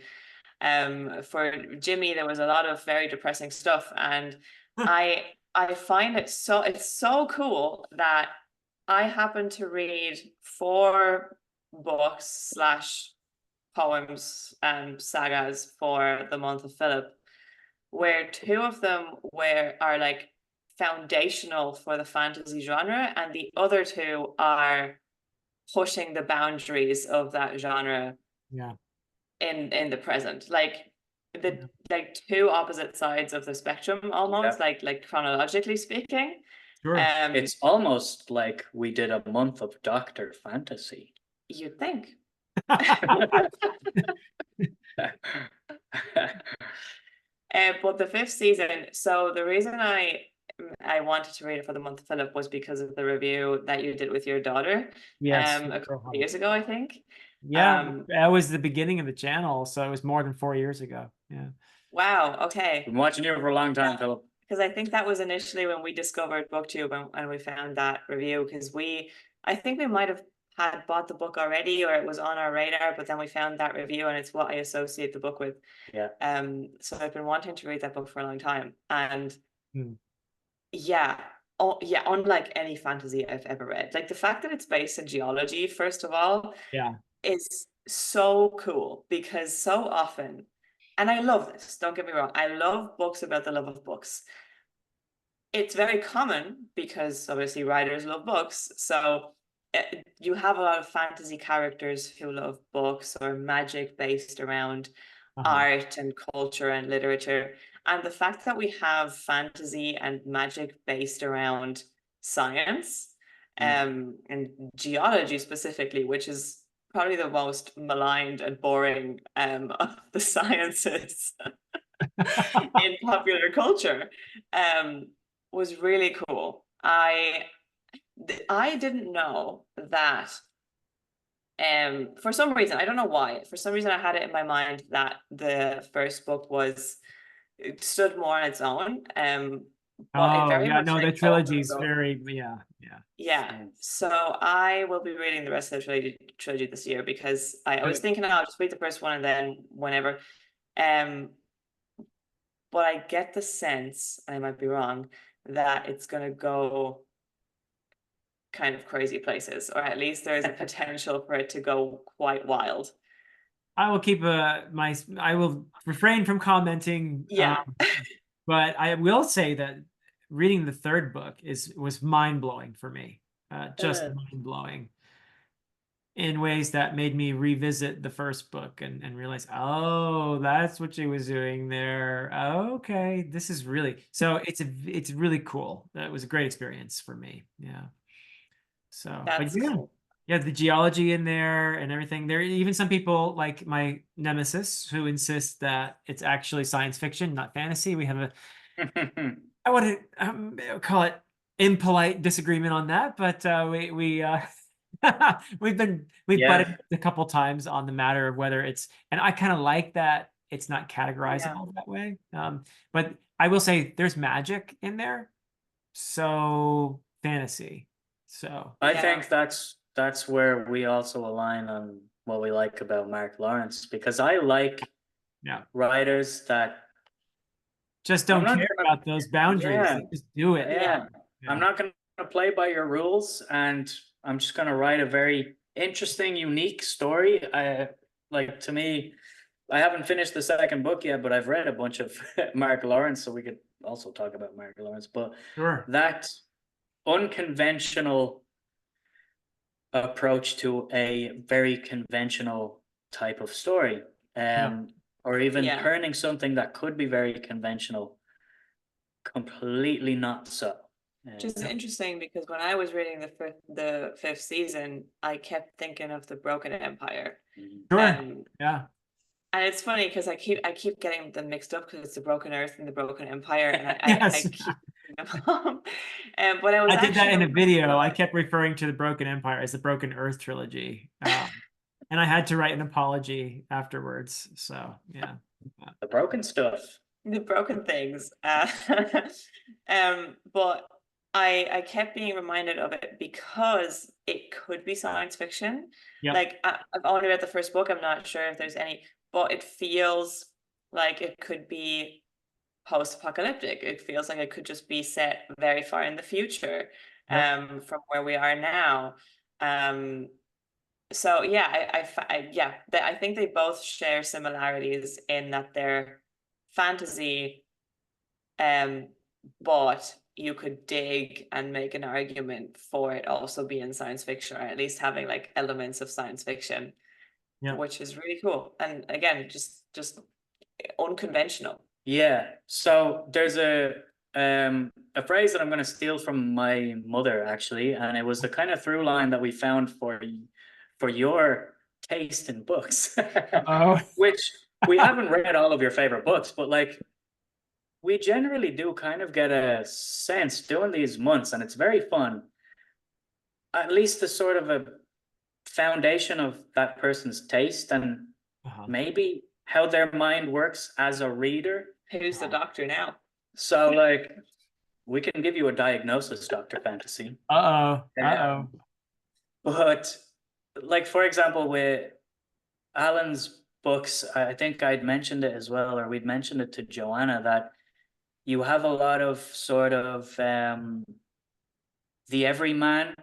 for Jimmy, there was a lot of very depressing stuff, and I find it's so cool that I happen to read 4 books / poems and sagas for the month of Philip, where 2 of them are like foundational for the fantasy genre, and the other 2 are pushing the boundaries of that genre Yeah. in the present. Like like 2 opposite sides of the spectrum, almost, Yeah. like chronologically speaking. Sure. It's almost like we did a month of Doctor Fantasy. You'd think. But the 5th season, so the reason I wanted to read it for the month of Philip was because of the review that you did with your daughter Yes. a couple of years ago, I think. Yeah, that was the beginning of the channel, so it was more than 4 years ago. Yeah. Wow, okay. Been watching you for a long time, Philip. Because I think that was initially when we discovered BookTube and we found that review, because I think we might have had bought the book already, or it was on our radar, but then we found that review, and it's what I associate the book with. Yeah. So I've been wanting to read that book for a long time, and Hmm. yeah, unlike any fantasy I've ever read, like the fact that it's based in geology, first of all, Yeah. is so cool, because so often, and I love this, don't get me wrong, I love books about the love of books. It's very common because obviously writers love books, so you have a lot of fantasy characters who love books or magic based around art and culture and literature. And the fact that we have fantasy and magic based around science and geology specifically, which is probably the most maligned and boring of the sciences in popular culture, was really cool. I didn't know that for some reason, I don't know why, for some reason I had it in my mind that the first book it stood more on its own. But it very much, no, the like, trilogy is overlooked. very, Yeah. So I will be reading the rest of the trilogy this year, because I was thinking I'll just read the first one and then whenever. But I get the sense, and I might be wrong, that it's gonna go kind of crazy places, or at least there is a potential for it to go quite wild. I will keep I will refrain from commenting. Yeah. But I will say that reading the 3rd book was mind-blowing for me. Just mind-blowing in ways that made me revisit the first book and realize, oh, that's what she was doing there. Okay, this is really, so it's really cool. That was a great experience for me. Yeah. So, but That's yeah, cool. yeah, the geology in there and everything. There are even some people like my nemesis who insist that it's actually science fiction, not fantasy. We have I want to call it impolite disagreement on that, but we've Yeah. butted a couple times on the matter of whether it's, and I kind of like that it's not categorizable that way. But I will say there's magic in there, so fantasy. So I think that's where we also align on what we like about Mark Lawrence, because I like writers that just don't care about those boundaries. They just do it. Yeah. I'm not going to play by your rules, and I'm just going to write a very interesting, unique story. Like, to me, I haven't finished the 2nd book yet, but I've read a bunch of Mark Lawrence, so we could also talk about Mark Lawrence. But that unconventional approach to a very conventional type of story, or even turning something that could be very conventional completely not so. Which is interesting because when I was reading the fifth season, I kept thinking of the Broken Empire. Mhm. Sure. Yeah. And it's funny because I keep getting them mixed up because it's the Broken Earth and the Broken Empire, and I Yes. keep mixing them up. But I was I did that in a actually video. I kept referring to the Broken Empire as the Broken Earth trilogy. And I had to write an apology afterwards. So yeah. The broken stuff. the broken things. But I kept being reminded of it because it could be science fiction. Yep. Like I've only read the first book. I'm not sure if there's any, but it feels like it could be post-apocalyptic. It feels like it could just be set very far in the future, Yep. from where we are now. So yeah, I think they both share similarities in that they're fantasy, but you could dig and make an argument for it also being science fiction, or at least having like elements of science fiction, Yep. which is really cool. And again, just unconventional. Yeah. So there's a phrase that I'm going to steal from my mother, actually, and it was the kind of through line that we found for your taste in books, Oh. which we haven't read all of your favorite books, but like we generally do kind of get a sense doing these months, and it's very fun. At least the sort of a foundation of that person's taste and maybe how their mind works as a reader. Who's the doctor now? So like we can give you a diagnosis, Dr. Fantasy. Uh-oh. But like, for example, with Alan's books, I think I'd mentioned it as well, or we'd mentioned it to Joanna, that you have a lot of sort of the everyman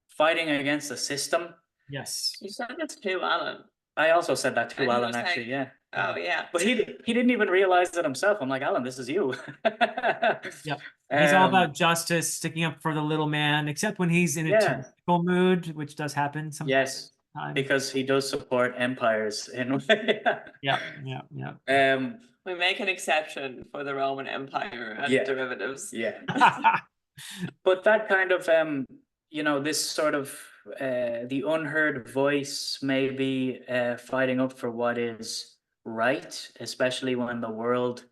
fighting against the system. Yes. You said this to Alan. I also said that to And he Alan, was like, actually, yeah. Oh yeah. But he didn't even realize it himself. I'm like, Alan, this is you. Yep. He's all about justice, sticking up for the little man, except when he's in a Yeah. typical mood, which does happen sometimes. Yes, because he does support empires in a way. Yeah. We make an exception for the Roman Empire and Yeah. derivatives. Yeah. But that kind of this sort of the unheard voice, maybe fighting up for what is right, especially when the world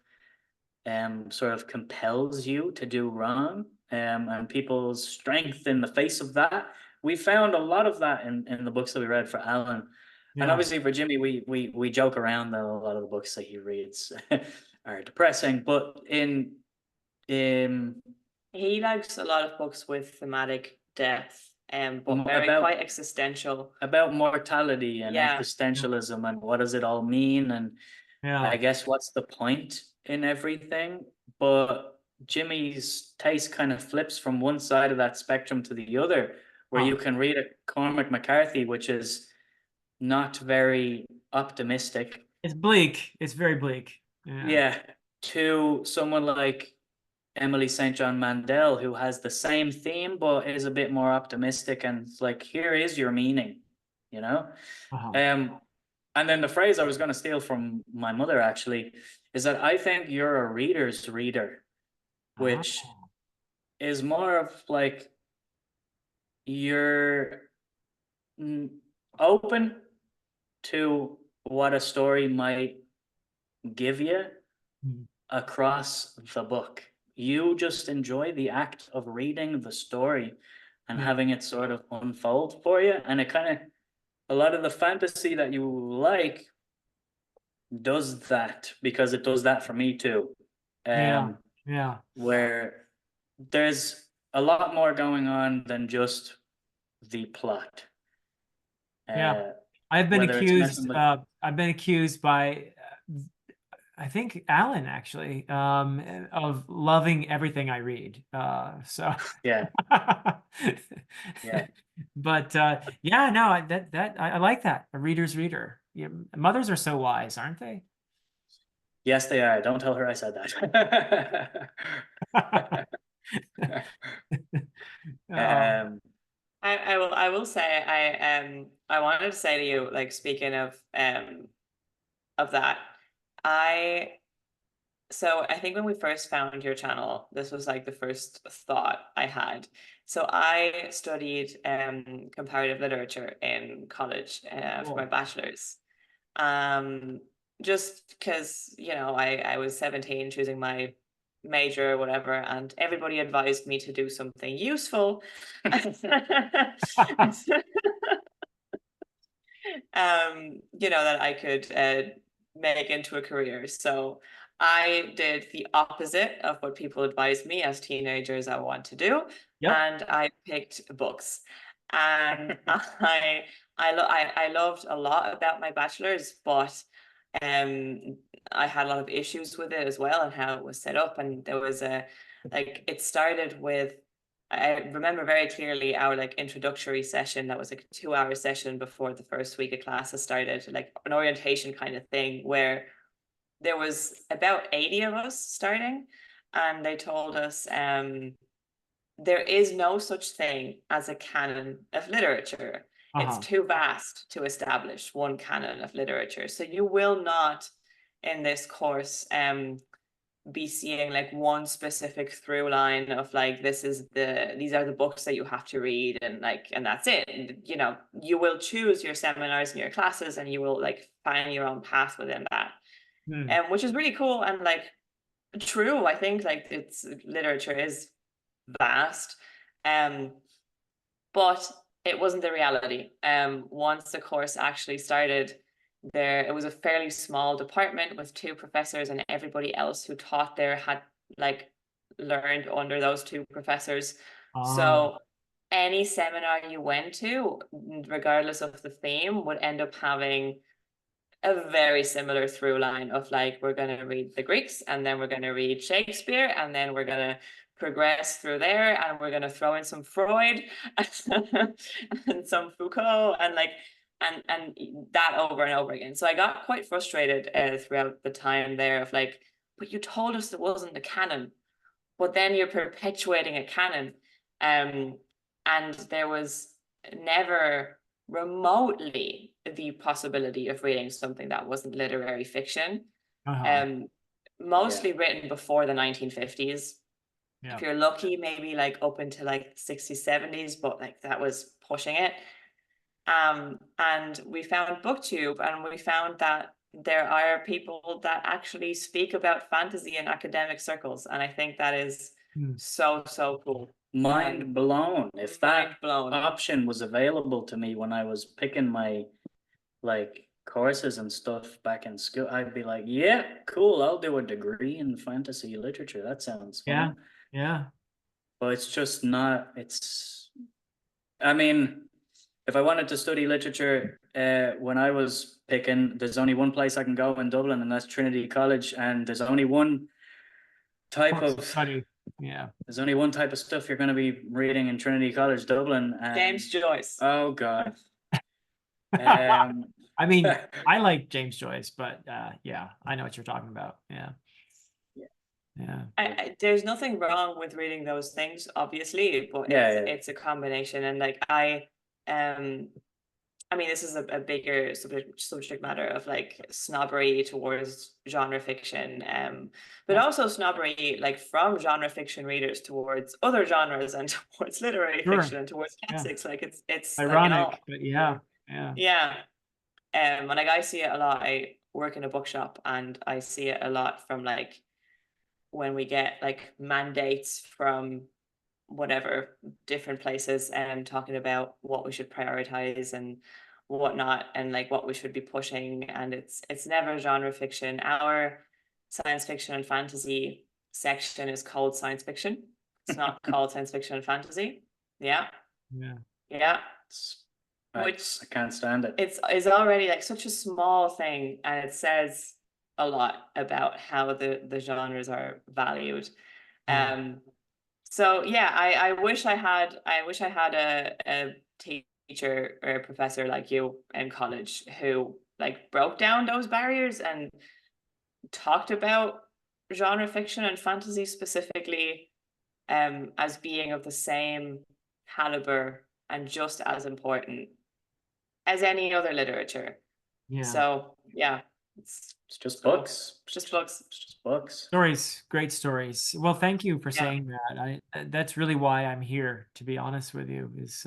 sort of compels you to do wrong, and people's strength in the face of that. We found a lot of that in the books that we read for Alan. And Yeah. obviously for Jimmy, we joke around that a lot of the books that he reads are depressing, but he likes a lot of books with thematic depth, but quite existential. About mortality and Yeah. existentialism and what does it all mean, and Yeah. I guess what's the point in everything. But Jimmy's taste kind of flips from one side of that spectrum to the other, where you can read a Cormac McCarthy, which is not very optimistic. It's bleak. It's very bleak. Yeah. To someone like Emily St. John Mandel, who has the same theme but is a bit more optimistic, and it's like, here is your meaning, you know? And then the phrase I was going to steal from my mother, actually, is that I think you're a reader's reader, which is more of like you're open to what a story might give you across the book. You just enjoy the act of reading the story and having it sort of unfold for you. And it kind of, a lot of the fantasy that you like does that, because it does that for me too. Where there's a lot more going on than just the plot. I've been accused by I think Alan, actually, of loving everything I read. So yeah. But yeah, no, I like that. A reader's reader. Yeah, mothers are so wise, aren't they? Yes, they are. Don't tell her I said that. I will say I wanted to say to you, like, speaking of that, I So I think when we first found your channel, this was like the first thought I had. So I studied comparative literature in college for my Cool. bachelor's. Um, just because, you know, I was 17 choosing my major or whatever, and everybody advised me to do something useful. You know, that I could make into a career. So I did the opposite of what people advised me as teenagers I want to do, Yep. and I picked books. And I loved a lot about my bachelor's, but um I had a lot of issues with it as well and how it was set up. And there was a like it started with I remember very clearly our like introductory session that was like a 2 hour session before the first week of classes started, like an orientation kind of thing, where there was about 80 of us starting, and they told us there is no such thing as a canon of literature. It's too vast to establish one canon of literature. So you will not in this course be seeing like one specific through line of like these are the books that you have to read, and like and that's it. And, you know, you will choose your seminars and your classes, and you will like find your own path within that, which is really cool and like true. I think like it's literature is vast, but it wasn't the reality. Once the course actually started, it was a fairly small department with 2 professors, and everybody else who taught there had like learned under those 2 professors. So any seminar you went to, regardless of the theme, would end up having a very similar through line of like, we're going to read the Greeks, and then we're going to read Shakespeare, and then we're going to progress through there, and we're going to throw in some Freud and some Foucault, and like and that over and over again. So I got quite frustrated throughout the time there of like, but you told us it wasn't a canon, but then you're perpetuating a canon. And there was never remotely the possibility of reading something that wasn't literary fiction. Mostly written before the 1950s. If you're lucky, maybe like up into like 60s, 70s, but like that was pushing it. And we found BookTube, and we found that there are people that actually speak about fantasy in academic circles, and I think that is so cool. Mind blown. If that blown. option was available to me when I was picking my like courses and stuff back in school, I'd be like, yeah, cool, I'll do a degree in fantasy literature. That sounds fun. Yeah. But it's just not, I mean, if I wanted to study literature, when I was picking, there's only one place I can go in Dublin, and that's Trinity College, and there's only one type of study. Yeah. There's only one type of stuff you're going to be reading in Trinity College Dublin. James Joyce. Oh God. I mean, I like James Joyce, but yeah, I know what you're talking about. Yeah. There's nothing wrong with reading those things, obviously, but it's a combination. And like I mean, this is a bigger subject matter of like snobbery towards genre fiction, but also snobbery like from genre fiction readers towards other genres and towards literary fiction and towards classics. Like it's ironic, like, but yeah. And like I see it a lot. I work in a bookshop, and I see it a lot from like when we get like mandates from whatever different places and talking about what we should prioritize and whatnot, and like what we should be pushing. And it's never genre fiction. Our science fiction and fantasy section is called science fiction. It's not called science fiction and fantasy. Which I can't stand it. It's already like such a small thing, and it says a lot about how the genres are valued. So yeah, I wish I had a teacher or a professor like you in college who like broke down those barriers and talked about genre fiction and fantasy specifically as being of the same caliber and just as important as any other literature. So yeah, It's just books. It's just books. It's just books. Stories, great stories. Well, thank you for Yeah. saying that. That's really why I'm here, to be honest with you, is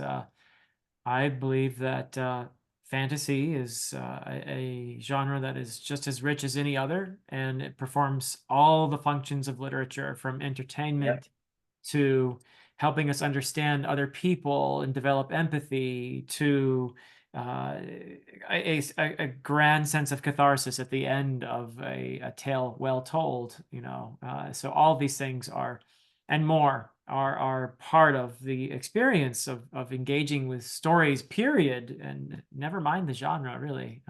I believe that fantasy is a genre that is just as rich as any other, and it performs all the functions of literature, from entertainment to helping us understand other people and develop empathy, to a grand sense of catharsis at the end of a tale well told, you know. So all these things are, and more, are part of the experience of engaging with stories, period, and never mind the genre, really.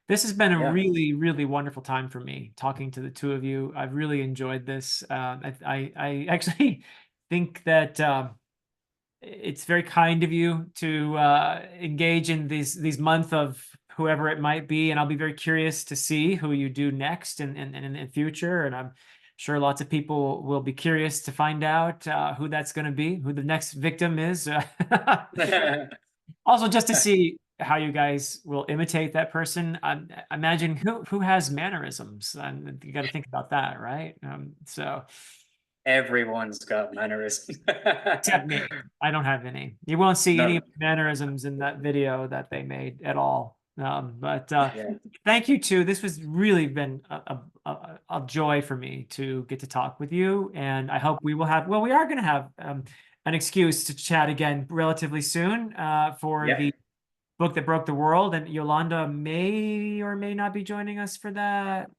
This has been a Yeah. really, really wonderful time for me talking to the two of you. I've really enjoyed this. I actually think that it's very kind of you to engage in these month of whoever it might be, and I'll be very curious to see who you do next and in the future. And I'm sure lots of people will be curious to find out who that's going to be, who the next victim is. Also, just to see how you guys will imitate that person. I imagine who has mannerisms, and you got to think about that, right? So Everyone's got mannerisms. except me, I don't have any. You won't see any No. mannerisms in that video that they made at all. But Yeah. thank you too. This was really been a joy for me to get to talk with you, and I hope we will have. Well, we are going to have an excuse to chat again relatively soon for Yeah. the book that broke the world, and Yolanda may or may not be joining us for that.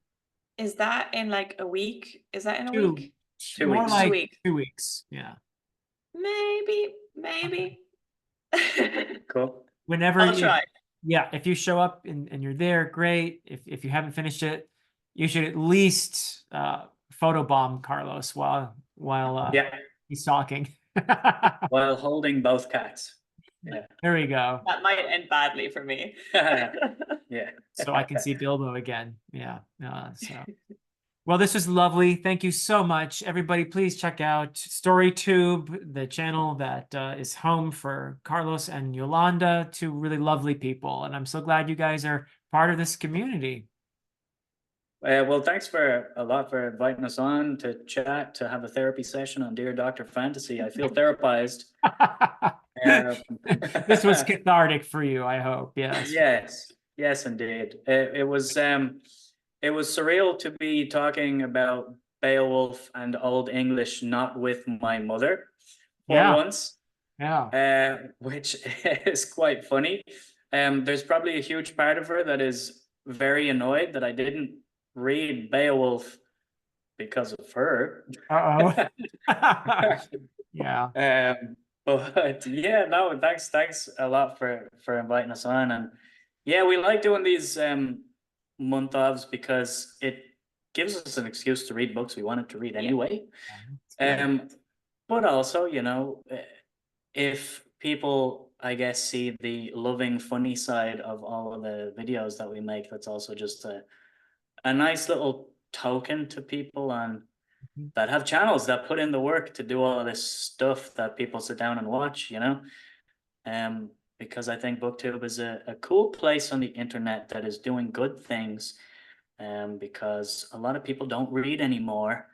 Is that in like a week? Is that in a Two, week? 2 more weeks. like 2 weeks. 2 weeks. Yeah. Maybe. Cool. Whenever I'll try. Yeah, if you show up and you're there, great. If you haven't finished it, you should at least photobomb Carlos while Yeah. he's talking. While holding both cats. Yeah. There we go. That might end badly for me. Yeah. So I can see Bilbo again. Yeah. Well, this was lovely. Thank you so much. Everybody, please check out StoryToob, the channel that is home for Carlos and Yolanda, two really lovely people. And I'm so glad you guys are part of this community. Well, thanks a lot for inviting us on to chat, to have a therapy session on Dear Dr. Fantasy. I feel therapized. This was cathartic for you, I hope. Yes. Yes, indeed. It was surreal to be talking about Beowulf and Old English, not with my mother for once. Yeah. Which is quite funny. There's probably a huge part of her that is very annoyed that I didn't read Beowulf because of her. Uh-oh. Yeah. But yeah, no, thanks a lot for inviting us on. And yeah, we like doing these month ofs because it gives us an excuse to read books we wanted to read anyway. But also, you know, if people, I guess, see the loving, funny side of all of the videos that we make, that's also just a nice little token to people that have channels that put in the work to do all of this stuff that people sit down and watch, you know. Because I think BookTube is a cool place on the internet that is doing good things, because a lot of people don't read anymore.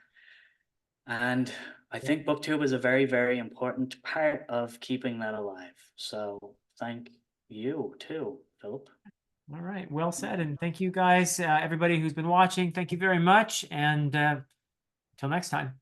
And I think BookTube is a very, very important part of keeping that alive. So thank you too, Philip. All right, well said. And thank you guys, everybody who's been watching. Thank you very much. And till next time.